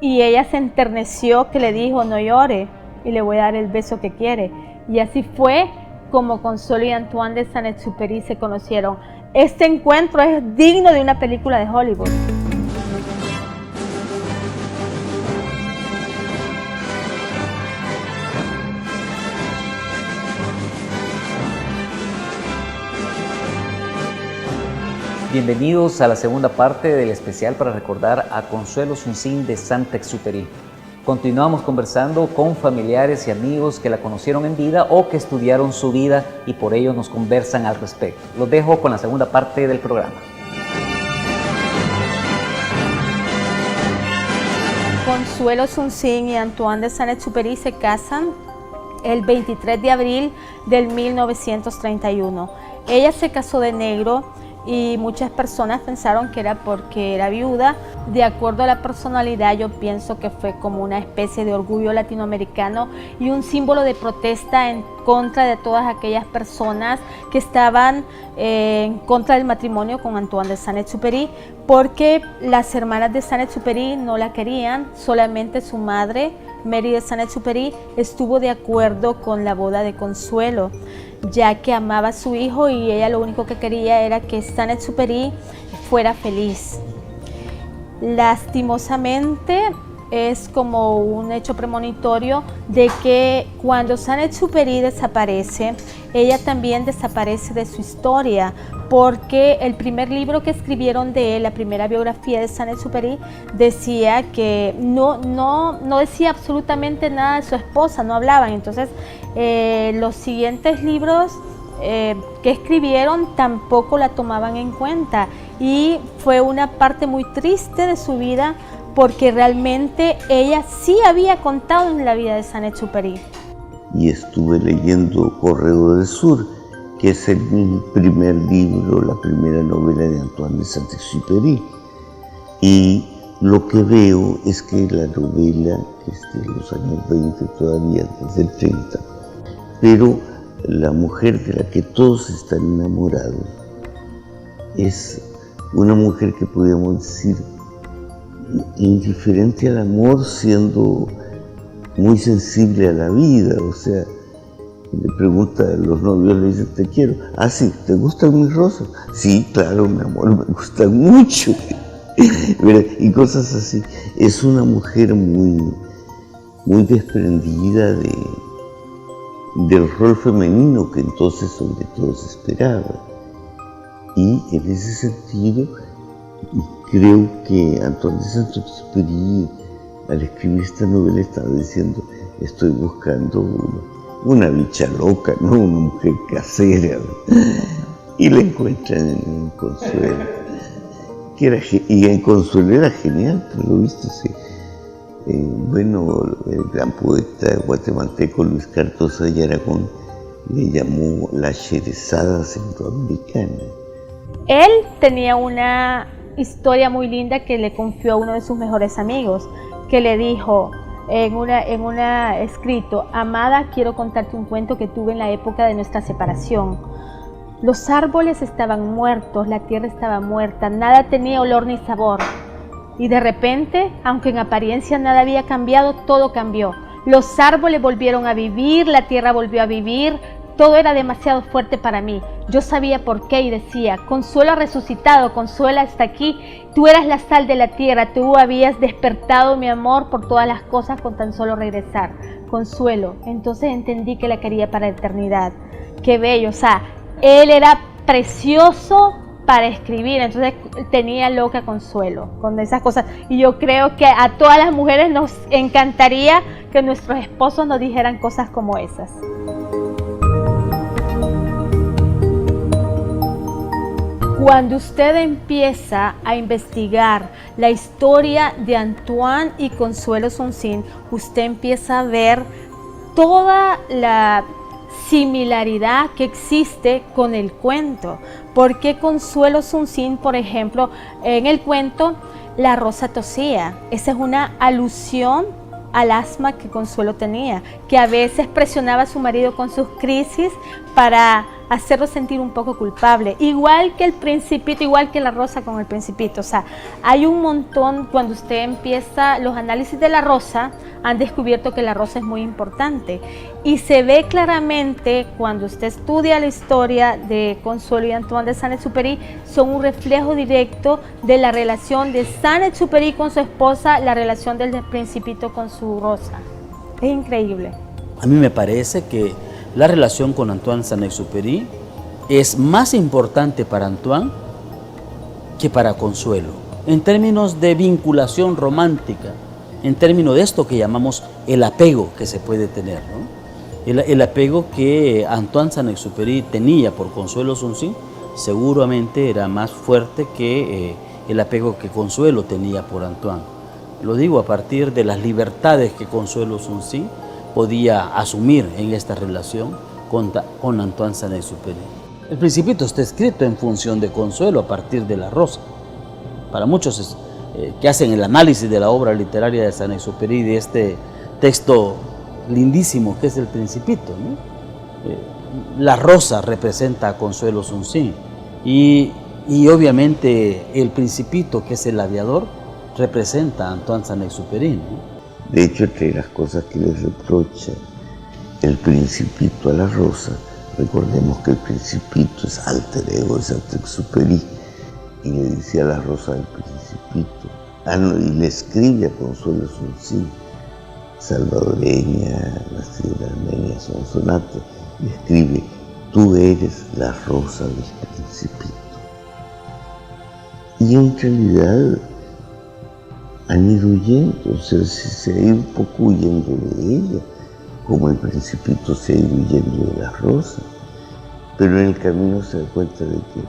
y ella se enterneció, que le dijo: no llore y le voy a dar el beso que quiere. Y así fue como Consuelo y Antoine de Saint-Exupéry se conocieron. Este encuentro es digno de una película de Hollywood.
Bienvenidos a la segunda parte del especial para recordar a Consuelo Suncín de Saint-Exupéry. Continuamos conversando con familiares y amigos que la conocieron en vida o que estudiaron su vida y por ello nos conversan al respecto. Los dejo con la segunda parte del programa.
Consuelo Suncín y Antoine de Saint-Exupéry se casan el 23 de abril del 1931. Ella se casó de negro y muchas personas pensaron que era porque era viuda. De acuerdo a la personalidad, yo pienso que fue como una especie de orgullo latinoamericano y un símbolo de protesta en contra de todas aquellas personas que estaban en contra del matrimonio con Antoine de Saint-Exupéry, porque las hermanas de Saint-Exupéry no la querían, solamente su madre, Mary de Saint-Exupéry, estuvo de acuerdo con la boda de Consuelo, ya que amaba a su hijo y ella lo único que quería era que Saint-Exupéry fuera feliz. Lastimosamente, es como un hecho premonitorio de que cuando Saint-Exupéry desaparece, ella también desaparece de su historia, porque el primer libro que escribieron de él, la primera biografía de Saint-Exupéry, decía que no decía absolutamente nada de su esposa, no hablaban. Entonces, los siguientes libros que escribieron tampoco la tomaban en cuenta y fue una parte muy triste de su vida, porque realmente ella sí había contado en la vida de Saint-Exupéry.
Y estuve leyendo Correo del Sur, que es el primer libro, la primera novela de Antoine de Saint-Exupéry. Y lo que veo es que la novela es de los años 20 todavía, desde el 30, pero la mujer de la que todos están enamorados es una mujer que podríamos decir indiferente al amor, siendo muy sensible a la vida. O sea, le pregunta a los novios, le dice, te quiero. Ah, sí, ¿te gustan mis rosas? Sí, claro, mi amor, me gustan mucho. Y cosas así. Es una mujer muy desprendida del rol femenino que entonces sobre todo se esperaba. Y en ese sentido, creo que Antoine de Saint-Exupéry, al escribir esta novela, estaba diciendo, estoy buscando una bicha loca, no una mujer casera. Y la encuentran en Consuelo. Y en Consuelo era genial, por lo visto, sí. Bueno, el gran poeta guatemalteco Luis Cartosa y Aragón le llamó la Sherezada centroamericana.
Él tenía una historia muy linda que le confió a uno de sus mejores amigos, que le dijo en una escrito, amada, quiero contarte un cuento que tuve en la época de nuestra separación. Los árboles estaban muertos, la tierra estaba muerta, nada tenía olor ni sabor. Y de repente, aunque en apariencia nada había cambiado, todo cambió. Los árboles volvieron a vivir, la tierra volvió a vivir, todo era demasiado fuerte para mí. Yo sabía por qué y decía, Consuelo ha resucitado, Consuelo está aquí, tú eras la sal de la tierra, tú habías despertado mi amor por todas las cosas con tan solo regresar. Consuelo, entonces entendí que la quería para la eternidad. Qué bello, o sea, él era precioso para escribir, entonces tenía loca Consuelo con esas cosas. Y yo creo que a todas las mujeres nos encantaría que nuestros esposos nos dijeran cosas como esas. Cuando usted empieza a investigar la historia de Antoine y Consuelo Suncín, usted empieza a ver toda la similaridad que existe con el cuento. Porque Consuelo Suncín, por ejemplo, en el cuento La Rosa tosía, esa es una alusión al asma que Consuelo tenía, que a veces presionaba a su marido con sus crisis para hacerlo sentir un poco culpable, igual que el Principito, igual que La Rosa con el Principito. O sea, hay un montón. Cuando usted empieza los análisis de La Rosa, han descubierto que La Rosa es muy importante y se ve claramente cuando usted estudia la historia de Consuelo y Antoine de Saint-Exupéry, son un reflejo directo de la relación de Saint-Exupéry con su esposa, la relación del Principito con su Rosa. Es increíble.
A mí me parece que la relación con Antoine Saint-Exupéry es más importante para Antoine que para consuelo. En términos de vinculación romántica, en términos de esto que llamamos el apego que se puede tener, ¿no? El apego que Antoine Saint-Exupéry tenía por Consuelo Sun-Sin seguramente era más fuerte que el apego que Consuelo tenía por Antoine. Lo digo a partir de las libertades que Consuelo Sun-Sin podía asumir en esta relación con Antoine Saint-Exupéry. El Principito está escrito en función de Consuelo a partir de La Rosa. Para muchos que hacen el análisis de la obra literaria de Saint-Exupéry, de este texto lindísimo que es El Principito, ¿no? La Rosa representa a Consuelo Sun-Sin y obviamente El Principito, que es el aviador, representa a Antoine Saint-Exupéry, ¿no?
De hecho, entre las cosas que le reprocha El Principito a La Rosa, recordemos que El Principito es alter ego de Saint-Exupéry y le dice a La Rosa del Principito, y le escribe a Consuelo Sun-Sin, salvadoreña, nacida en Armenia, sonsonate, le escribe: tú eres la rosa del Principito. Y en realidad han ido huyendo, o sea, se ha ido un poco huyendo de ella, como El Principito se ha ido huyendo de La Rosa. Pero en el camino se da cuenta de que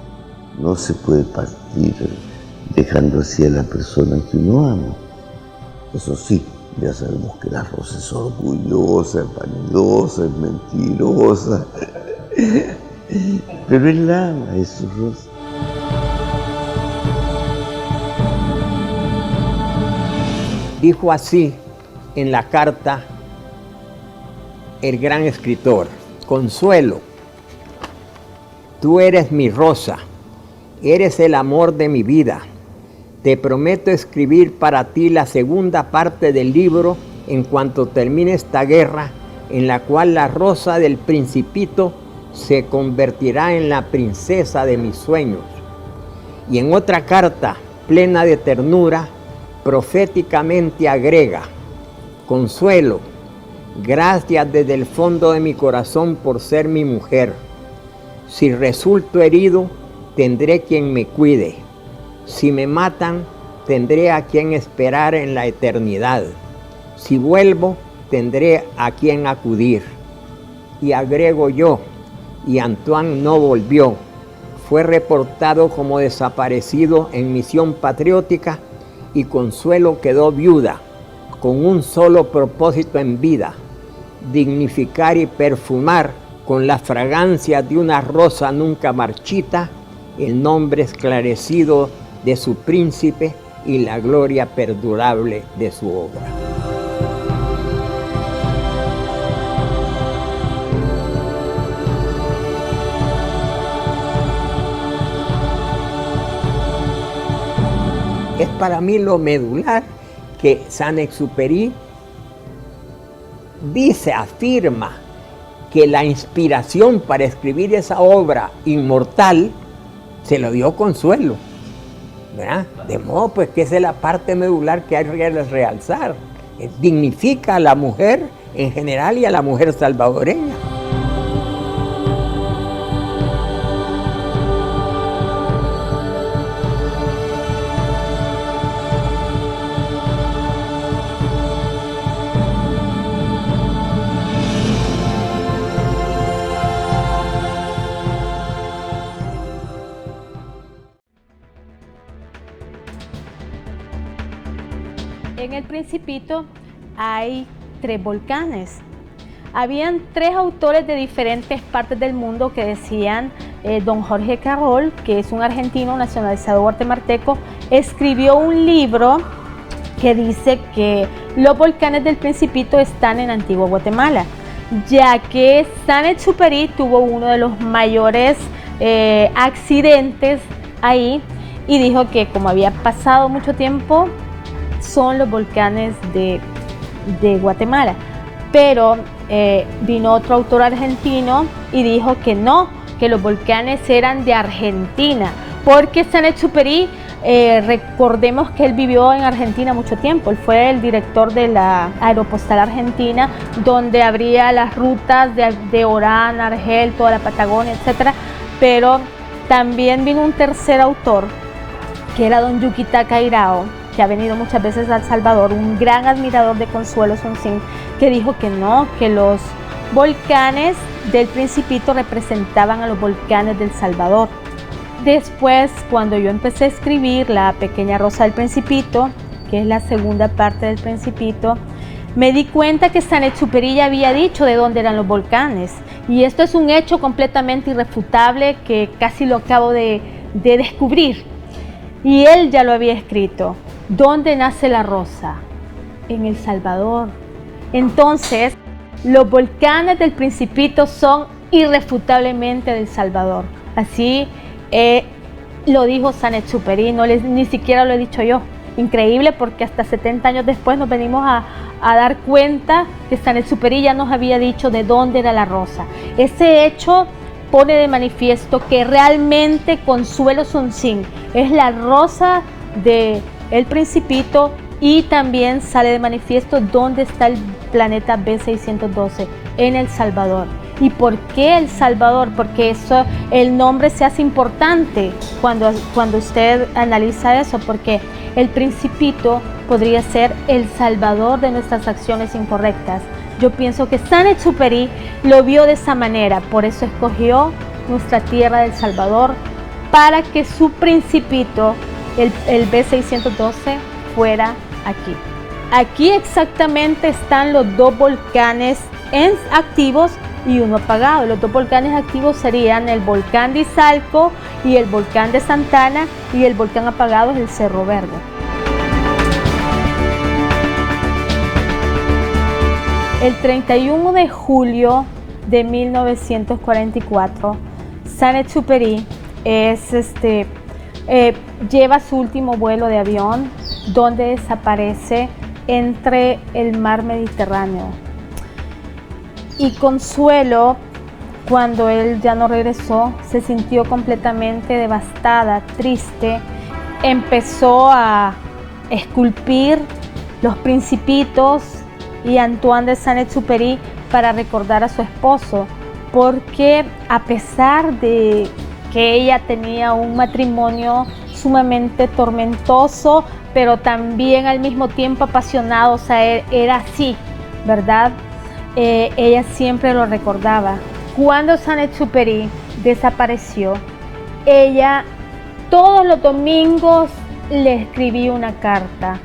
no se puede partir dejando así a la persona que uno ama. Eso sí, ya sabemos que La Rosa es orgullosa, es vanidosa, es mentirosa, pero él la ama, es su Rosa.
Dijo así en la carta el gran escritor: Consuelo, tú eres mi rosa, eres el amor de mi vida. Te prometo escribir para ti la segunda parte del libro en cuanto termine esta guerra, en la cual la rosa del Principito se convertirá en la princesa de mis sueños. Y en otra carta, plena de ternura, proféticamente agrega: Consuelo, gracias desde el fondo de mi corazón por ser mi mujer. Si resulto herido, tendré quien me cuide. Si me matan, tendré a quien esperar en la eternidad. Si vuelvo, tendré a quien acudir. Y agrego yo, y Antoine no volvió. Fue reportado como desaparecido en misión patriótica y Consuelo quedó viuda, con un solo propósito en vida: dignificar y perfumar con la fragancia de una rosa nunca marchita el nombre esclarecido de su príncipe y la gloria perdurable de su obra. Es para mí lo medular que Saint-Exupéry dice, afirma que la inspiración para escribir esa obra inmortal se lo dio Consuelo, ¿verdad? De modo pues que esa es la parte medular que hay que realzar. Dignifica a la mujer en general y a la mujer salvadoreña.
En El Principito hay 3 volcanes. Habían 3 autores de diferentes partes del mundo que decían, don Jorge Carroll, que es un argentino nacionalizado guatemalteco, escribió un libro que dice que los volcanes del Principito están en Antigua Guatemala, ya que Saint-Exupéry tuvo uno de los mayores accidentes ahí y dijo que como había pasado mucho tiempo, son los volcanes de Guatemala. Pero vino otro autor argentino y dijo que no, que los volcanes eran de Argentina, porque Saint-Exupéry, recordemos que él vivió en Argentina mucho tiempo. Él fue el director de la Aeropostal Argentina, donde abría las rutas de Orán, Argel, toda la Patagonia, etc. Pero también vino un tercer autor que era don Yuquita Cairao, que ha venido muchas veces a El Salvador, un gran admirador de Consuelo Sonsín, que dijo que no, que los volcanes del Principito representaban a los volcanes del Salvador. Después, cuando yo empecé a escribir La Pequeña Rosa del Principito, que es la segunda parte del Principito, me di cuenta que Saint-Exupéry ya había dicho de dónde eran los volcanes. Y esto es un hecho completamente irrefutable que casi lo acabo de descubrir. Y él ya lo había escrito. ¿Dónde nace la rosa? En El Salvador. Entonces, los volcanes del Principito son irrefutablemente del Salvador. Así lo dijo Saint-Exupéry, ni siquiera lo he dicho yo. Increíble, porque hasta 70 años después nos venimos a dar cuenta que Saint-Exupéry ya nos había dicho de dónde era la rosa. Ese hecho pone de manifiesto que realmente Consuelo Sonsín es la rosa de El Principito, y también sale de manifiesto dónde está el planeta B612, en El Salvador. ¿Y por qué El Salvador? Porque eso, el nombre se hace importante cuando usted analiza eso, porque el Principito podría ser el salvador de nuestras acciones incorrectas. Yo pienso que Saint-Exupéry lo vio de esa manera, por eso escogió nuestra tierra del Salvador para que su Principito, el B612, fuera aquí. Aquí exactamente están los dos volcanes activos y uno apagado. Los dos volcanes activos serían el volcán de Izalco y el volcán de Santana, y el volcán apagado es el Cerro Verde. El 31 de julio de 1944, Saint-Exupéry lleva su último vuelo de avión, donde desaparece entre el mar Mediterráneo. Y Consuelo, cuando él ya no regresó, se sintió completamente devastada, triste. Empezó a esculpir los Principitos y Antoine de Saint-Exupéry para recordar a su esposo, porque a pesar de que ella tenía un matrimonio sumamente tormentoso, pero también al mismo tiempo apasionado, o sea, era así, ¿verdad? Ella siempre lo recordaba. Cuando Saint-Exupéry desapareció, ella todos los domingos le escribía una carta,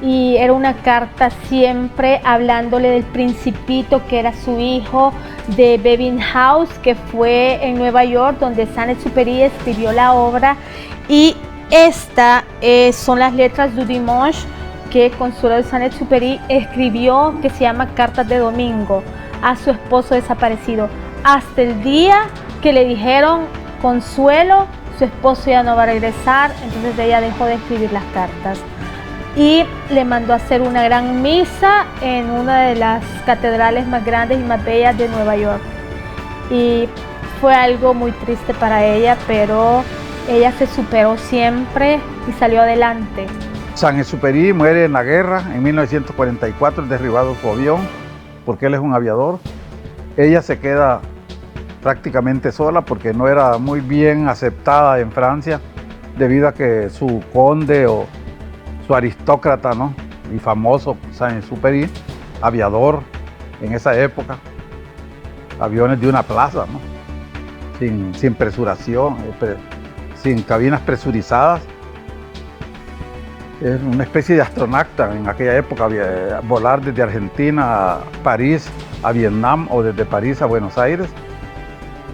y era una carta siempre hablándole del Principito, que era su hijo, de Bevin House, que fue en Nueva York, donde Saint-Exupéry escribió la obra. Y estas son las letras du dimanche que Consuelo de Saint-Exupéry escribió, que se llama Cartas de Domingo, a su esposo desaparecido, hasta el día que le dijeron: Consuelo, su esposo ya no va a regresar. Entonces ella dejó de escribir las cartas y le mandó a hacer una gran misa en una de las catedrales más grandes y más bellas de Nueva York. Y fue algo muy triste para ella, pero ella se superó siempre y salió adelante.
Saint-Exupéry muere en la guerra en 1944, derribado su avión, porque él es un aviador. Ella se queda prácticamente sola porque no era muy bien aceptada en Francia, debido a que su conde o su aristócrata, ¿no?, y famoso Saint-Exupéry, aviador en esa época, aviones de una plaza, ¿no?, sin presuración, sin cabinas presurizadas. Es una especie de astronauta en aquella época, volar desde Argentina a París, a Vietnam, o desde París a Buenos Aires.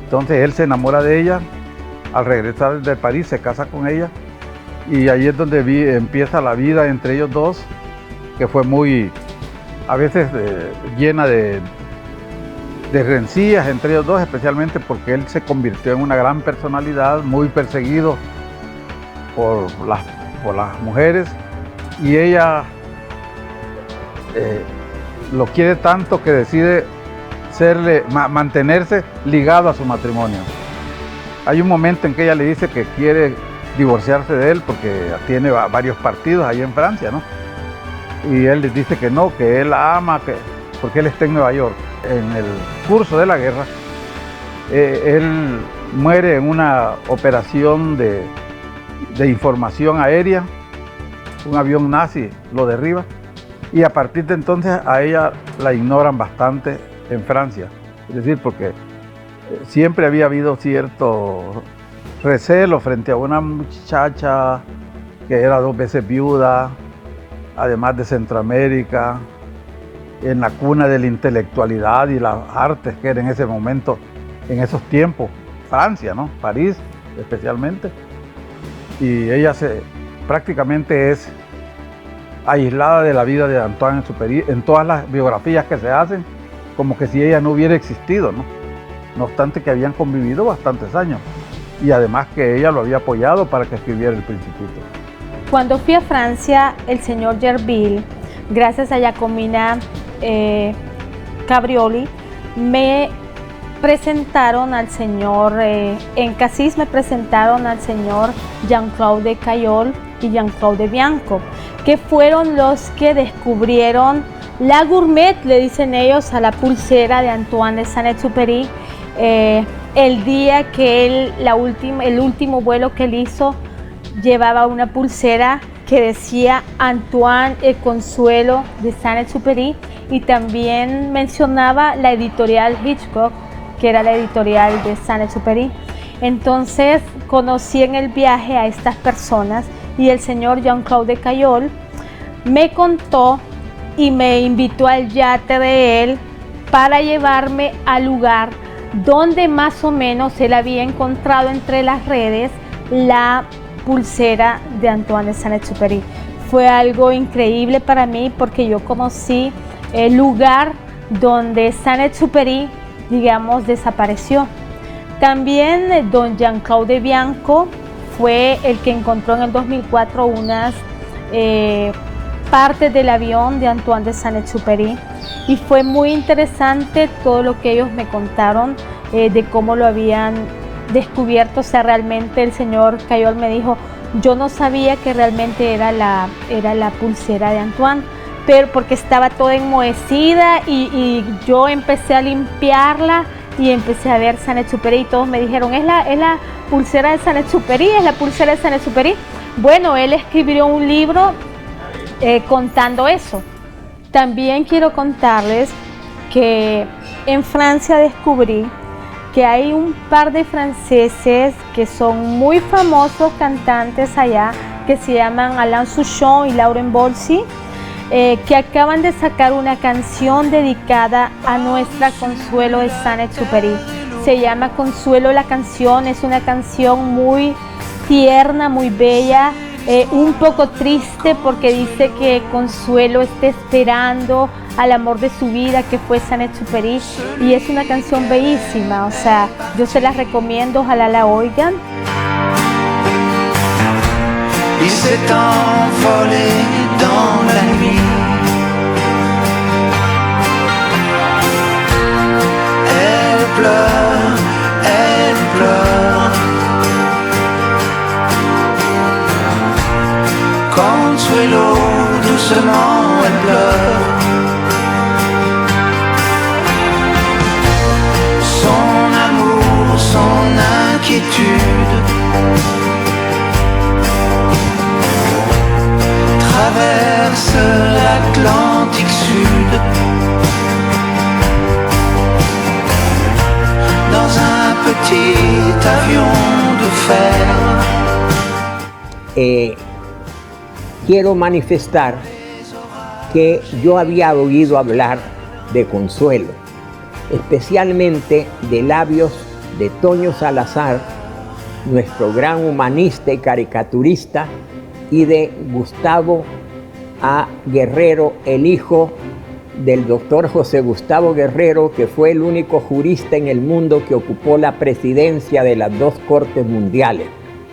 Entonces él se enamora de ella, al regresar de París se casa con ella, y ahí es donde empieza la vida entre ellos dos, que fue muy, a veces llena de rencillas entre ellos dos, especialmente porque él se convirtió en una gran personalidad, muy perseguido por las mujeres, y ella lo quiere tanto que decide mantenerse ligado a su matrimonio. Hay un momento en que ella le dice que quiere divorciarse de él porque tiene varios partidos ahí en Francia, ¿no? Y él les dice que no, que él la ama, porque él está en Nueva York. En el curso de la guerra, él muere en una operación de de información aérea, un avión nazi lo derriba y a partir de entonces a ella la ignoran bastante en Francia. Es decir, porque siempre había habido cierto recelo frente a una muchacha que era 2 veces viuda, además de Centroamérica, en la cuna de la intelectualidad y las artes que era en ese momento, en esos tiempos, Francia, ¿no? París especialmente. Y ella prácticamente es aislada de la vida de Antoine-Exupéry en todas las biografías que se hacen, como que si ella no hubiera existido, ¿no? No obstante que habían convivido bastantes años y además que ella lo había apoyado para que escribiera El Principito.
Cuando fui a Francia, el señor Gerville, gracias a Giacomina Cabrioli, me presentaron al señor, en Cassis me presentaron al señor Jean-Claude Cayol y Jean-Claude Bianco, que fueron los que descubrieron la gourmet, le dicen ellos, a la pulsera de Antoine de Saint-Exupéry, el día que el último vuelo que él hizo llevaba una pulsera que decía Antoine el Consuelo de Saint-Exupéry y también mencionaba la editorial Hitchcock, que era la editorial de Saint-Exupéry. Entonces conocí en el viaje a estas personas y el señor Jean-Claude Cayol me contó y me invitó al yate de él para llevarme al lugar donde más o menos él había encontrado entre las redes la pulsera de Antoine de Saint-Exupéry. Fue algo increíble para mí porque yo conocí el lugar donde Saint-Exupéry, digamos, desapareció. También don Jean-Claude Bianco fue el que encontró en el 2004 unas partes del avión de Antoine de Saint-Exupéry y fue muy interesante todo lo que ellos me contaron de cómo lo habían descubierto. O sea, realmente el señor Cayol me dijo, yo no sabía que realmente era la pulsera de Antoine, pero porque estaba toda enmohecida y yo empecé a limpiarla y empecé a ver Saint-Exupéry y todos me dijeron, es la pulsera de Saint-Exupéry, es la pulsera de Saint-Exupéry. Bueno, él escribió un libro contando eso. También quiero contarles que en Francia descubrí que hay un par de franceses que son muy famosos cantantes allá, que se llaman Alain Souchon y Laurent Bolsy, que acaban de sacar una canción dedicada a nuestra Consuelo de Saint-Exupéry. Se llama Consuelo la canción, es una canción muy tierna, muy bella, un poco triste porque dice que Consuelo está esperando al amor de su vida que fue Saint-Exupéry y es una canción bellísima, o sea, yo se las recomiendo, ojalá la oigan.
Il s'est envolé dans la nuit. Elle pleure, elle pleure. Consuelo, doucement, elle pleure. Son amour, son inquiétude traverse l'Atlantique Sud dans un petit avion de fer.
Quiero manifestar que yo había oído hablar de Consuelo, especialmente de labios de Toño Salazar, nuestro gran humanista y caricaturista, y de Gustavo A. Guerrero, el hijo del doctor José Gustavo Guerrero, que fue el único jurista en el mundo que ocupó la presidencia de las 2 cortes mundiales.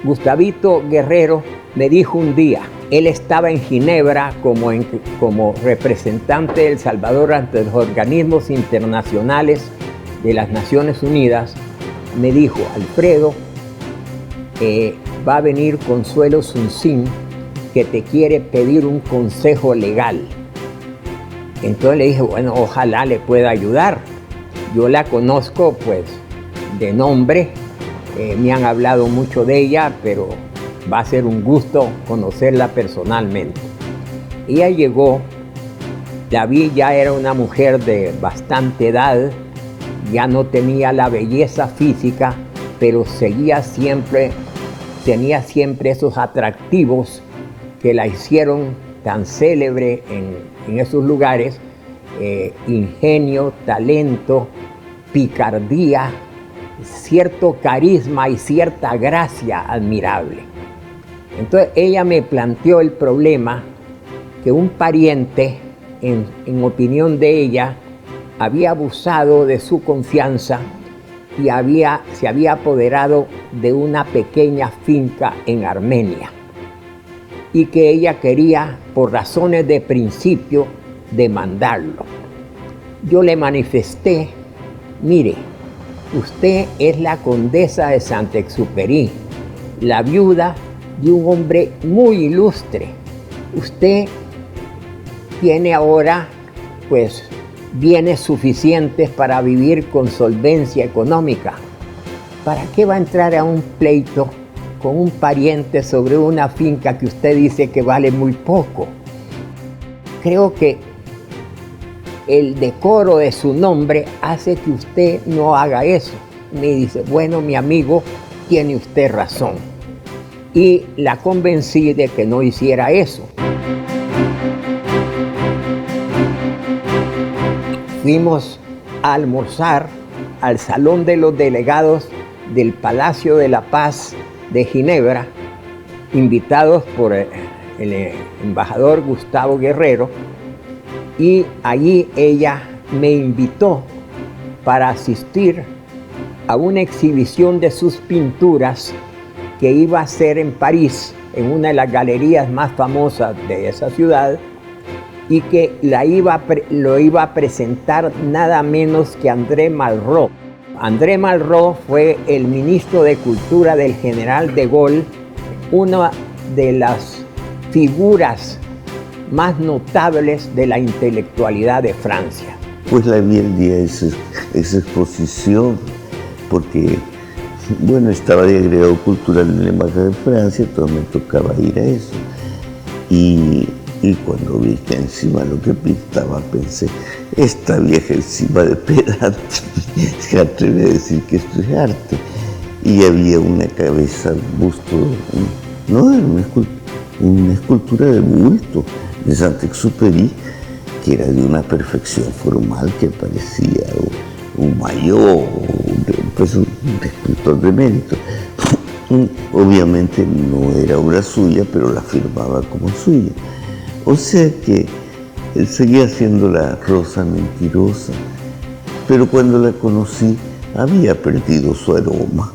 Gustavito Guerrero me dijo un día, él estaba en Ginebra como representante de El Salvador ante los organismos internacionales de las Naciones Unidas, me dijo, Alfredo, va a venir Consuelo Sunsin, que te quiere pedir un consejo legal. Entonces le dije, bueno, ojalá le pueda ayudar. Yo la conozco pues de nombre, me han hablado mucho de ella, pero va a ser un gusto conocerla personalmente. Ella llegó, la vi, ya era una mujer de bastante edad, ya no tenía la belleza física, pero tenía siempre esos atractivos que la hicieron tan célebre en esos lugares, ingenio, talento, picardía, cierto carisma y cierta gracia admirable. Entonces ella me planteó el problema que un pariente, en opinión de ella, había abusado de su confianza y se había apoderado de una pequeña finca en Armenia y que ella quería, por razones de principio, demandarlo. Yo le manifesté: mire, usted es la condesa de Saint-Exupéry, la viuda de un hombre muy ilustre. Usted tiene ahora, pues, bienes suficientes para vivir con solvencia económica. ¿Para qué va a entrar a un pleito con un pariente sobre una finca que usted dice que vale muy poco? Creo que el decoro de su nombre hace que usted no haga eso. Me dice: bueno, mi amigo, tiene usted razón. Y la convencí de que no hiciera eso. Fuimos a almorzar al Salón de los Delegados del Palacio de la Paz de Ginebra, invitados por el embajador Gustavo Guerrero, y allí ella me invitó para asistir a una exhibición de sus pinturas que iba a hacer en París, en una de las galerías más famosas de esa ciudad, y que lo iba a presentar nada menos que André Malraux. André Malraux fue el ministro de Cultura del general de Gaulle, una de las figuras más notables de la intelectualidad de Francia.
Pues la vi el día de esa exposición, porque, bueno, estaba de agregado cultural en la Embajada de Francia, entonces me tocaba ir a eso. Y cuando vi que encima lo que pintaba, pensé: esta vieja encima de pedante se atreve a decir que esto es arte. Y había una cabeza, un busto, no, era una escultura de bulto de Saint-Exupéry, que era de una perfección formal que parecía un mayor, pues un escultor de mérito. Obviamente no era obra suya, pero la firmaba como suya. O sea que él seguía siendo la rosa mentirosa, pero cuando la conocí había perdido su aroma.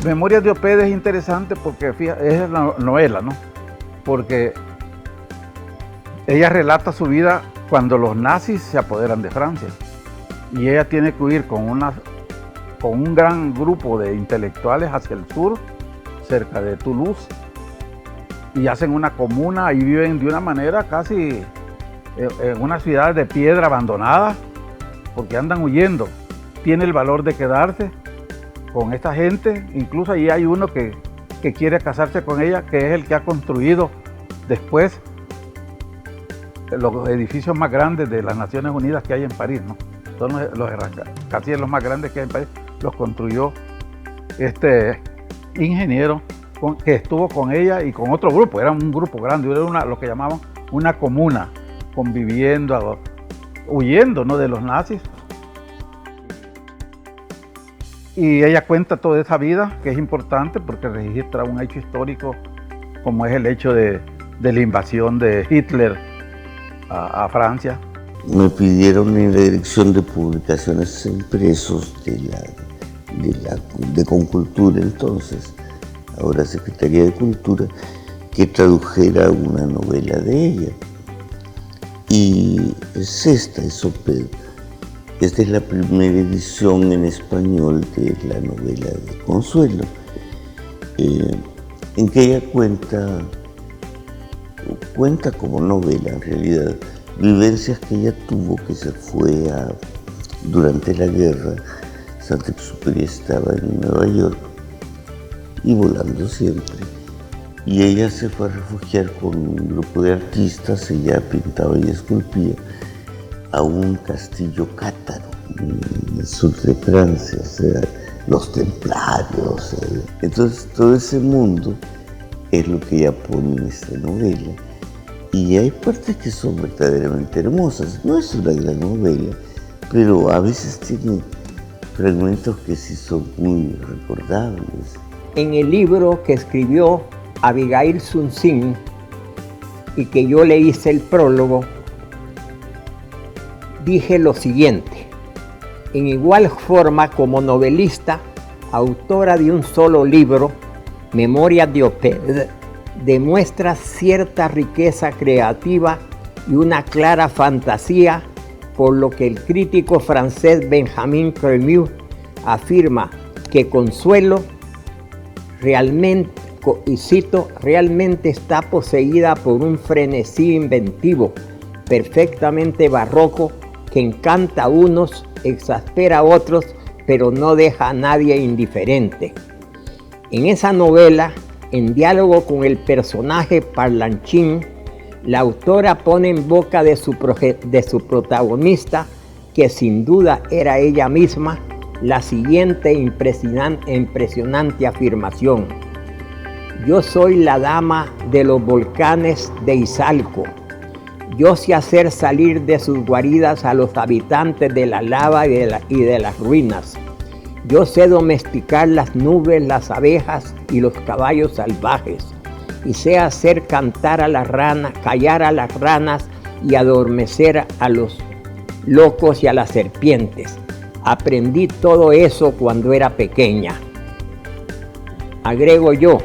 Memorias de Opede es interesante porque es la novela, ¿no? Porque ella relata su vida cuando los nazis se apoderan de Francia y ella tiene que huir con un gran grupo de intelectuales hacia el sur cerca de Toulouse, y hacen una comuna y viven de una manera casi en una ciudad de piedra abandonada, porque andan huyendo. Tiene el valor de quedarse con esta gente, incluso ahí hay uno que quiere casarse con ella, que es el que ha construido después los edificios más grandes de las Naciones Unidas que hay en París, ¿no? Son los rascacielos más grandes que hay en París, los construyó este ingeniero que estuvo con ella y con otro grupo. Era un grupo grande, era lo que llamaban una comuna, conviviendo, huyendo, ¿no?, de los nazis. Y ella cuenta toda esa vida, que es importante porque registra un hecho histórico como es el hecho de la invasión de Hitler a Francia.
Me pidieron en la Dirección de Publicaciones e Impresos de Concultura, entonces, ahora Secretaría de Cultura, que tradujera una novela de ella. Y es esta, es Oped. Esta es la primera edición en español de la novela de Consuelo, en que ella cuenta como novela, en realidad, vivencias que ella tuvo, que se fue durante la guerra. Saint-Exupéry estaba en Nueva York y volando siempre. Y ella se fue a refugiar con un grupo de artistas, ella pintaba y esculpía, a un castillo cátaro en el sur de Francia, o sea, los templarios. Entonces todo ese mundo es lo que ella pone en esta novela. Y hay partes que son verdaderamente hermosas. No es una gran novela, pero a veces tiene fragmentos que sí son muy recordables.
En el libro que escribió Abigail Sunsin y que yo le hice el prólogo, dije lo siguiente: en igual forma como novelista, autora de un solo libro, Memorias de Oped, demuestra cierta riqueza creativa y una clara fantasía, por lo que el crítico francés Benjamin Cremieux afirma que Consuelo realmente, y cito, realmente está poseída por un frenesí inventivo, perfectamente barroco, que encanta a unos, exaspera a otros, pero no deja a nadie indiferente. En esa novela, en diálogo con el personaje parlanchín, la autora pone en boca de su protagonista, que sin duda era ella misma, la siguiente impresionante afirmación: yo soy la dama de los volcanes de Izalco. Yo sé hacer salir de sus guaridas a los habitantes de la lava y de las ruinas. Yo sé domesticar las nubes, las abejas y los caballos salvajes. Y sé hacer cantar a las ranas, callar a las ranas y adormecer a los locos y a las serpientes. Aprendí todo eso cuando era pequeña. Agrego yo,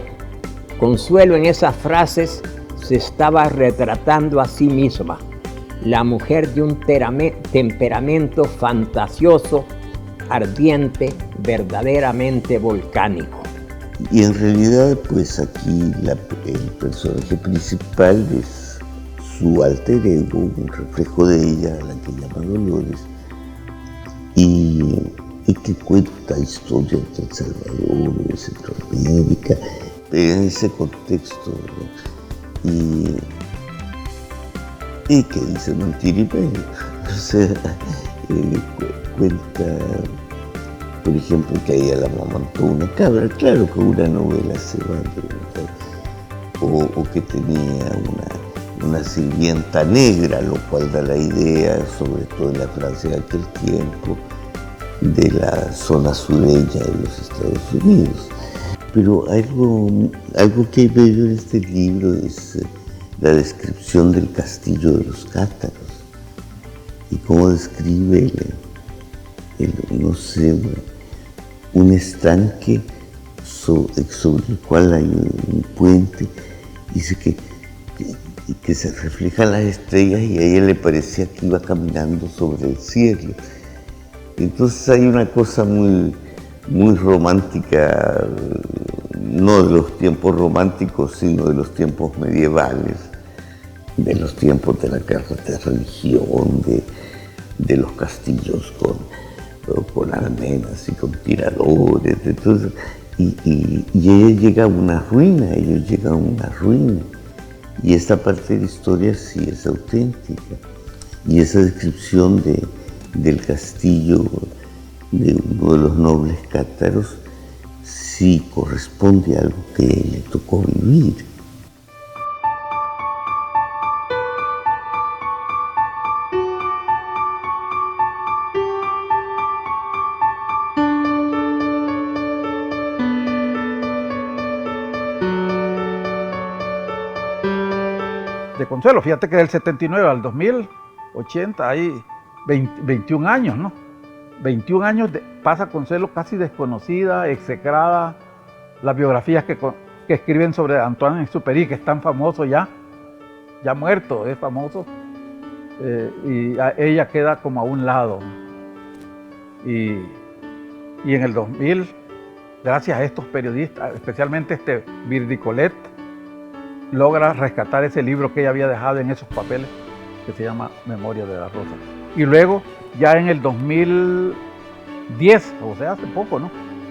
Consuelo en esas frases se estaba retratando a sí misma, la mujer de un temperamento fantasioso, ardiente, verdaderamente volcánico.
Y en realidad, pues aquí el personaje principal es su alter ego, un reflejo de ella, a la que llama Dolores, y que cuenta historias de El Salvador, de Centroamérica, en ese contexto, ¿no? Y que dice mentira y medio. O sea, cuenta, por ejemplo, que a ella la amamantó una cabra. Claro que una novela se va a preguntar. O que tenía una sirvienta negra, lo cual da la idea, sobre todo en la Francia de aquel tiempo, de la zona sureña de los Estados Unidos. Pero algo que hay bello en este libro es la descripción del castillo de los cátaros y cómo describe no sé, un estanque sobre el cual hay un puente. Dice que se reflejan las estrellas y a ella le parecía que iba caminando sobre el cielo. Entonces hay una cosa muy romántica no de los tiempos románticos, sino de los tiempos medievales, de los tiempos de la guerra de religión, de los castillos con almenas y con tiradores, entonces, y ella llega a una ruina, ellos llegan a una ruina. Y esta parte de la historia sí es auténtica. Y esa descripción del castillo de uno de los nobles cátaros sí corresponde a algo que le tocó vivir.
De Consuelo, fíjate que del 79 al 2080 hay 21 años, ¿no? 21 años pasa Consuelo casi desconocida, execrada. Las biografías que escriben sobre Antoine-Exupéry, que es tan famoso ya muerto, es famoso, y ella queda como a un lado. Y en el 2000, gracias a estos periodistas, especialmente Virdicolet, logra rescatar ese libro que ella había dejado en esos papeles, que se llama Memoria de la Rosa. Y luego, ya en el 2010, o sea, hace poco, ¿no?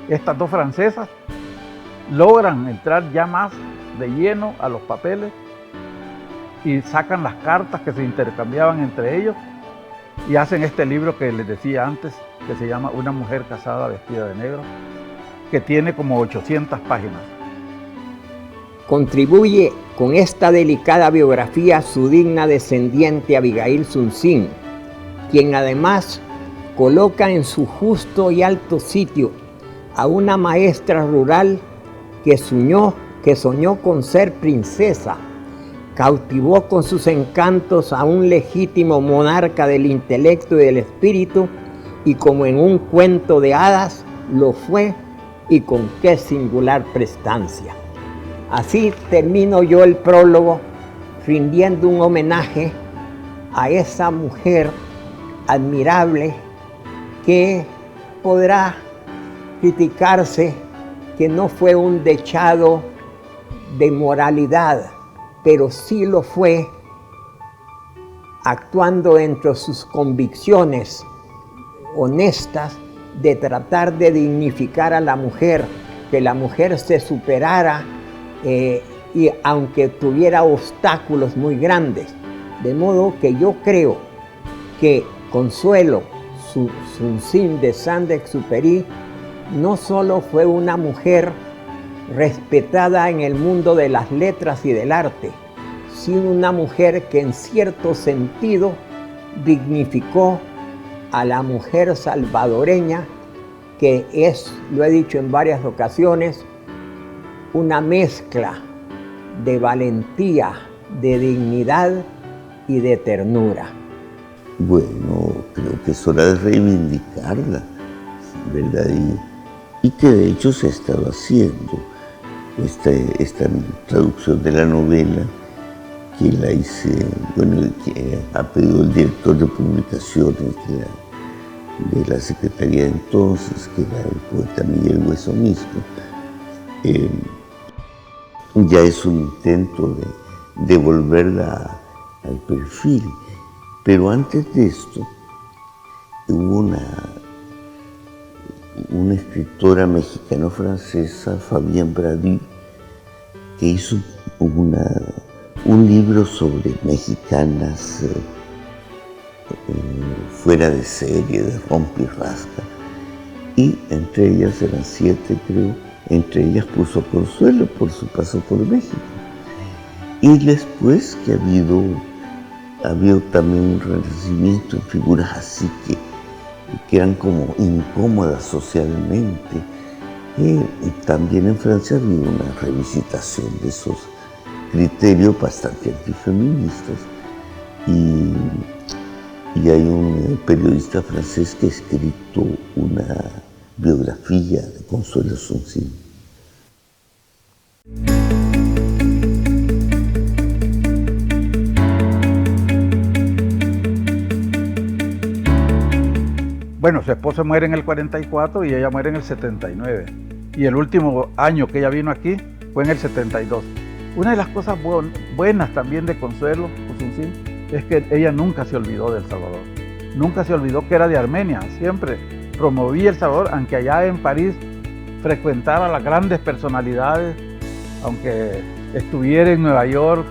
Estas dos francesas logran entrar ya más de lleno a los papeles y sacan las cartas que se intercambiaban entre ellos y hacen este libro que les decía antes, que se llama Una mujer casada vestida de negro, que tiene como 800 páginas.
Contribuye con esta delicada biografía su digna descendiente Abigail Sunsin, quien además coloca en su justo y alto sitio a una maestra rural que soñó con ser princesa, cautivó con sus encantos a un legítimo monarca del intelecto y del espíritu, y como en un cuento de hadas lo fue, y con qué singular prestancia. Así termino yo el prólogo rindiendo un homenaje a esa mujer admirable que podrá criticarse que no fue un dechado de moralidad, pero sí lo fue actuando dentro de sus convicciones honestas de tratar de dignificar a la mujer, que la mujer se superara y aunque tuviera obstáculos muy grandes. De modo que yo creo que Consuelo Sunsin de Saint-Exupéry no solo fue una mujer respetada en el mundo de las letras y del arte, sino una mujer que en cierto sentido dignificó a la mujer salvadoreña, que es, lo he dicho en varias ocasiones, una mezcla de valentía, de dignidad y de ternura.
Bueno, creo que es hora de reivindicarla, ¿verdad? Y que de hecho se ha estado haciendo. Esta traducción de la novela que la hice, bueno, que ha pedido el director de publicaciones de la Secretaría de entonces, que era el poeta Miguel Hueso mismo. Ya es un intento de volverla al perfil. Pero antes de esto, hubo una escritora mexicano-francesa, Fabienne Brady, que hizo un libro sobre mexicanas fuera de serie, de rompe y rasca, y entre ellas eran 7, creo, entre ellas puso Consuelo por su paso por México. Y después que ha habido también un renacimiento en figuras así que eran como incómodas socialmente. Y también en Francia ha habido una revisitación de esos criterios bastante antifeministas. Y hay un periodista francés que ha escrito una biografía de Consuelo Sunsin.
Bueno, su esposo muere en el 44 y ella muere en el 79. y el último año que ella vino aquí fue en el 72. Una de las cosas buenas también de Consuelo Osuncin es que ella nunca se olvidó de El Salvador, nunca se olvidó que era de Armenia, siempre promovía El Salvador, aunque allá en París frecuentara las grandes personalidades, aunque estuviera en Nueva York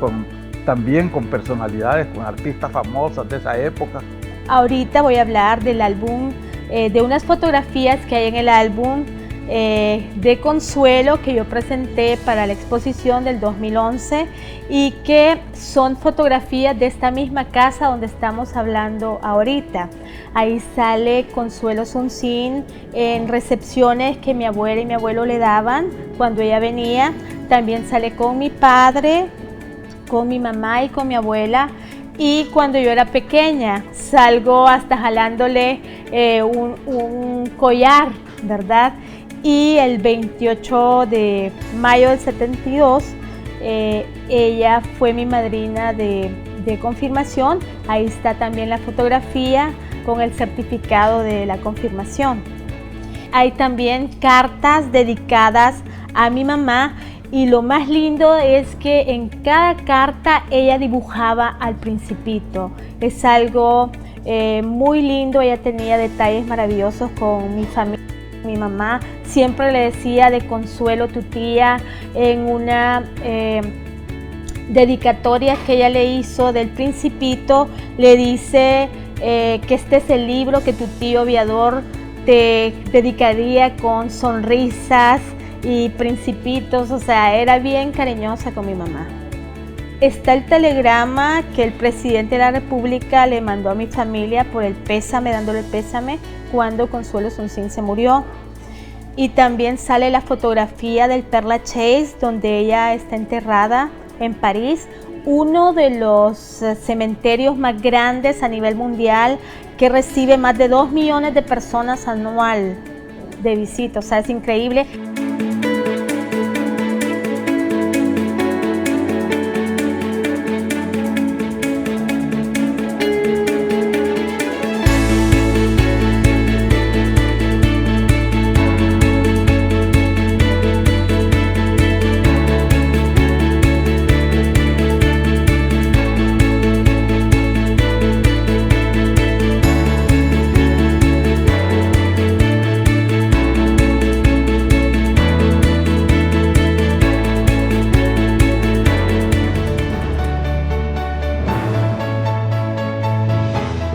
también con personalidades, con artistas famosas de esa época.
Ahorita voy a hablar del álbum, de unas fotografías que hay en el álbum de Consuelo que yo presenté para la exposición del 2011 y que son fotografías de esta misma casa donde estamos hablando ahorita. Ahí sale Consuelo Osuncin en recepciones que mi abuela y mi abuelo le daban cuando ella venía. También sale con mi padre, con mi mamá y con mi abuela. Y cuando yo era pequeña, salgo hasta jalándole un collar, ¿verdad? Y el 28 de mayo del 72, ella fue mi madrina de confirmación. Ahí está también la fotografía con el certificado de la confirmación. Hay también cartas dedicadas a mi mamá. Y lo más lindo es que en cada carta ella dibujaba al Principito. Es algo muy lindo, ella tenía detalles maravillosos con mi familia. Mi mamá siempre le decía de Consuelo, tu tía, en una dedicatoria que ella le hizo del Principito, le dice que este es el libro que tu tío Viador te dedicaría con sonrisas y principitos, o sea, era bien cariñosa con mi mamá. Está el telegrama que el presidente de la República le mandó a mi familia por el pésame, dándole el pésame cuando Consuelo Osuncin se murió. Y también sale la fotografía del Père Lachaise, donde ella está enterrada en París, uno de los cementerios más grandes a nivel mundial que recibe más de 2 millones de personas anual de visita, o sea, es increíble.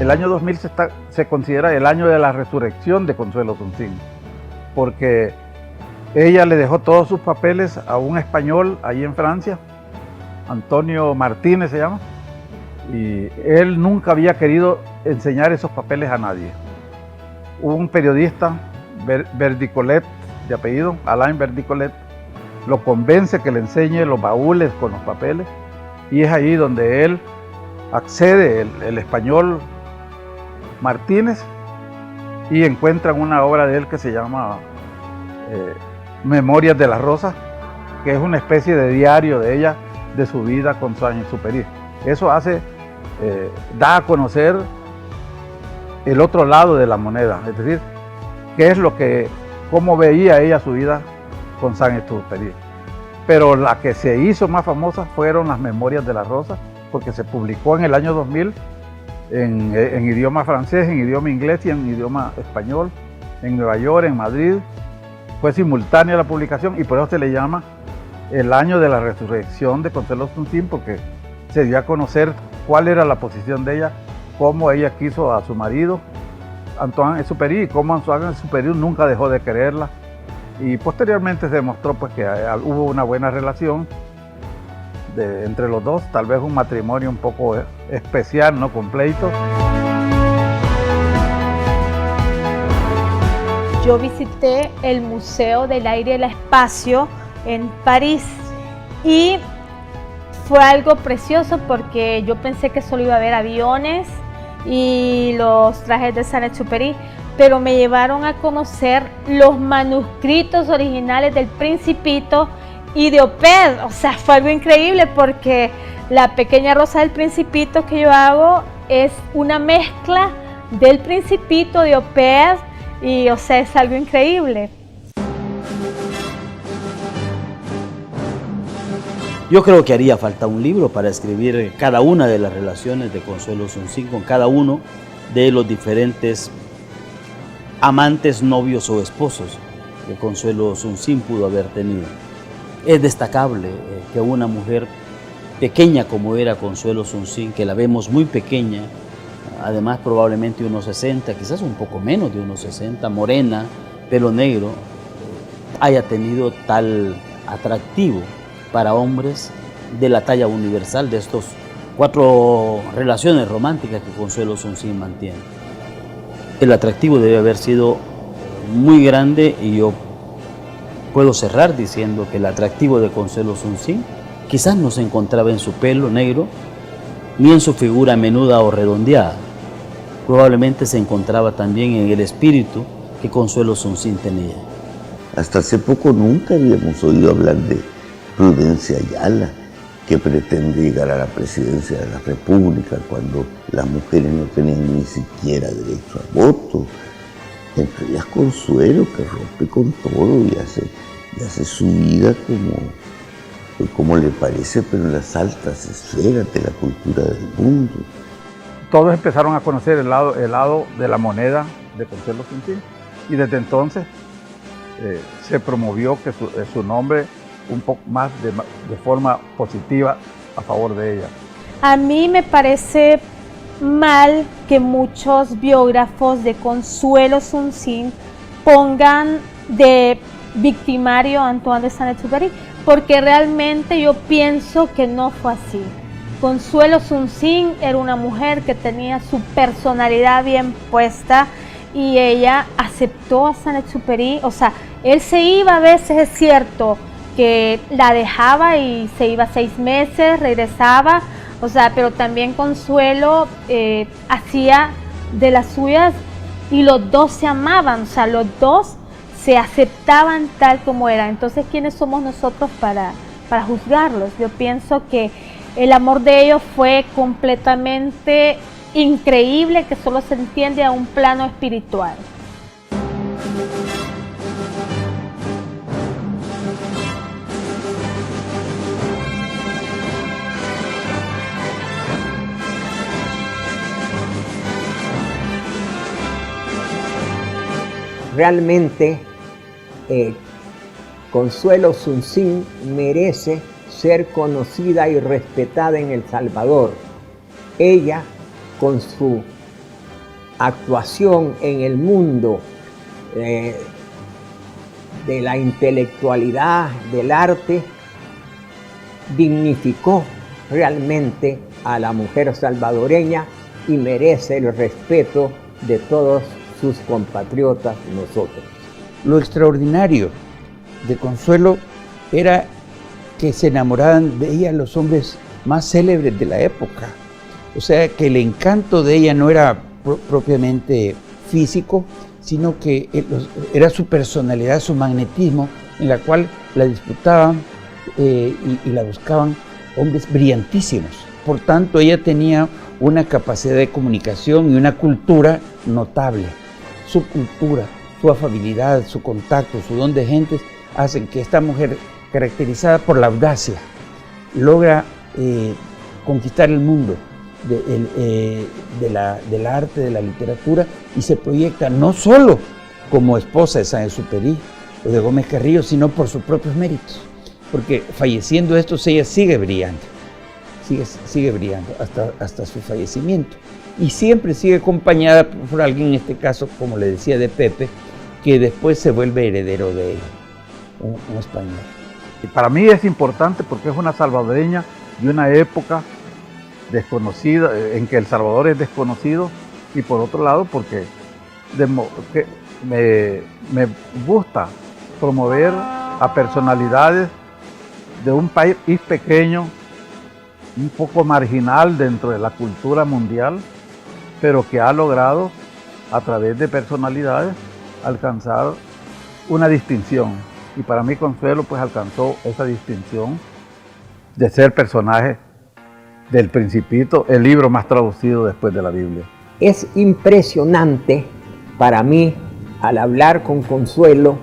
El año 2000 se considera el año de la resurrección de Consuelo Osuncin, porque ella le dejó todos sus papeles a un español allí en Francia, Antonio Martínez se llama, y él nunca había querido enseñar esos papeles a nadie. Un periodista, Verdicolet, de apellido, Alain Verdicolet, lo convence que le enseñe los baúles con los papeles, y es ahí donde él accede, el español Martínez, y encuentran una obra de él que se llama Memorias de la Rosa, que es una especie de diario de ella, de su vida con Saint-Exupéry. Eso da a conocer el otro lado de la moneda, es decir, cómo veía ella su vida con Saint-Exupéry. Pero la que se hizo más famosa fueron las Memorias de la Rosa, porque se publicó en el año 2000 en idioma francés, en idioma inglés y en idioma español, en Nueva York, en Madrid. Fue simultánea la publicación y por eso se le llama el año de la resurrección de Consuelo Osuncin, porque se dio a conocer cuál era la posición de ella, cómo ella quiso a su marido, Antoine-Exupéry, y cómo Antoine-Exupéry nunca dejó de quererla. Y posteriormente se demostró pues, que hubo una buena relación entre los dos, tal vez un matrimonio un poco especial, no con pleitos.
Yo visité el Museo del Aire y el Espacio en París y fue algo precioso porque yo pensé que solo iba a haber aviones y los trajes de Saint-Exupéry, pero me llevaron a conocer los manuscritos originales del Principito y de Oped. O sea, fue algo increíble porque la pequeña rosa del Principito que yo hago es una mezcla del Principito, de Oped, y o sea, es algo increíble.
Yo creo que haría falta un libro para escribir cada una de las relaciones de Consuelo Suncín con cada uno de los diferentes amantes, novios o esposos que Consuelo Suncín pudo haber tenido. Es destacable que una mujer pequeña como era Consuelo Suncín, que la vemos muy pequeña, además probablemente unos 60, quizás un poco menos de unos 60, morena, pelo negro, haya tenido tal atractivo para hombres de la talla universal de estos 4 relaciones románticas que Consuelo Suncín mantiene. El atractivo debe haber sido muy grande y yo puedo cerrar diciendo que el atractivo de Consuelo Suncín quizás no se encontraba en su pelo negro ni en su figura menuda o redondeada. Probablemente se encontraba también en el espíritu que Consuelo Suncín tenía.
Hasta hace poco nunca habíamos oído hablar de Prudencia Ayala, que pretende llegar a la presidencia de la República cuando las mujeres no tenían ni siquiera derecho al voto. Entre ellas Consuelo, que rompe con todo y hace su vida como le parece, pero en las altas esferas de la cultura del mundo.
Todos empezaron a conocer el lado de la moneda de Consuelo Suncín, y desde entonces se promovió que su nombre un poco más de forma positiva a favor de ella.
A mí me parece mal que muchos biógrafos de Consuelo Suncín pongan de victimario a Antoine de Saint-Exupéry, porque realmente yo pienso que no fue así. Consuelo Suncín era una mujer que tenía su personalidad bien puesta y ella aceptó a Saint-Exupéry. O sea, él se iba a veces, es cierto, que la dejaba y se iba 6 meses, regresaba, o sea, pero también Consuelo hacía de las suyas y los dos se amaban, o sea, los dos se aceptaban tal como eran. Entonces, ¿quiénes somos nosotros para juzgarlos? Yo pienso que el amor de ellos fue completamente increíble, que solo se entiende a un plano espiritual.
Realmente Consuelo Suncín merece ser conocida y respetada en El Salvador. Ella, con su actuación en el mundo de la intelectualidad, del arte, dignificó realmente a la mujer salvadoreña y merece el respeto de todos sus compatriotas, nosotros.
Lo extraordinario de Consuelo era que se enamoraban de ella los hombres más célebres de la época. O sea, que el encanto de ella no era propiamente físico, sino que era su personalidad, su magnetismo, en la cual la disputaban y la buscaban hombres brillantísimos. Por tanto, ella tenía una capacidad de comunicación y una cultura notable. Su cultura, su afabilidad, su contacto, su don de gentes, hacen que esta mujer, caracterizada por la audacia, logra conquistar el mundo del arte, de la literatura, y se proyecta no solo como esposa de Saint-Exupéry o de Gómez Carrillo, sino por sus propios méritos, porque falleciendo estos, ella sigue brillando, sigue brillando hasta su fallecimiento, y siempre sigue acompañada por alguien, en este caso, como le decía, de Pepe, que después se vuelve heredero de ella, un español.
Y para mí es importante porque es una salvadoreña de una época desconocida, en que El Salvador es desconocido, y por otro lado porque me gusta promover a personalidades de un país pequeño, un poco marginal dentro de la cultura mundial, pero que ha logrado a través de personalidades alcanzar una distinción. Y para mí Consuelo pues alcanzó esa distinción de ser personaje del Principito, el libro más traducido después de la Biblia.
Es impresionante para mí, al hablar con Consuelo,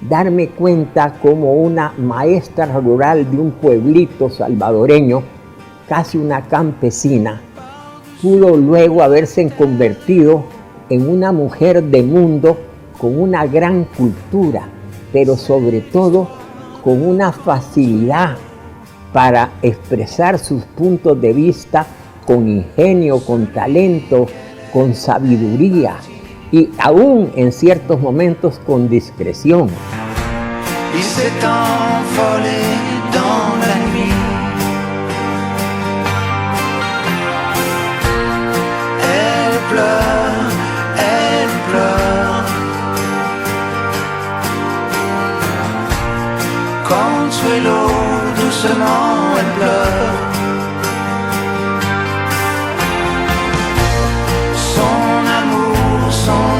darme cuenta como una maestra rural de un pueblito salvadoreño, casi una campesina, pudo luego haberse convertido en una mujer de mundo con una gran cultura, pero sobre todo con una facilidad para expresar sus puntos de vista con ingenio, con talento, con sabiduría y aún en ciertos momentos con discreción.
Il s'est envolé dans la nuit. Elle pleure, elle pleure. Consuelo, doucement, elle pleure. Son amour, son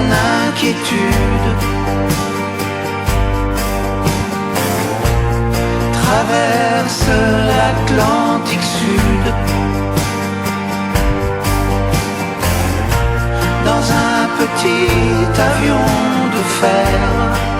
inquiétude traverse l'Atlantique Sud. Dans un petit avion de fer.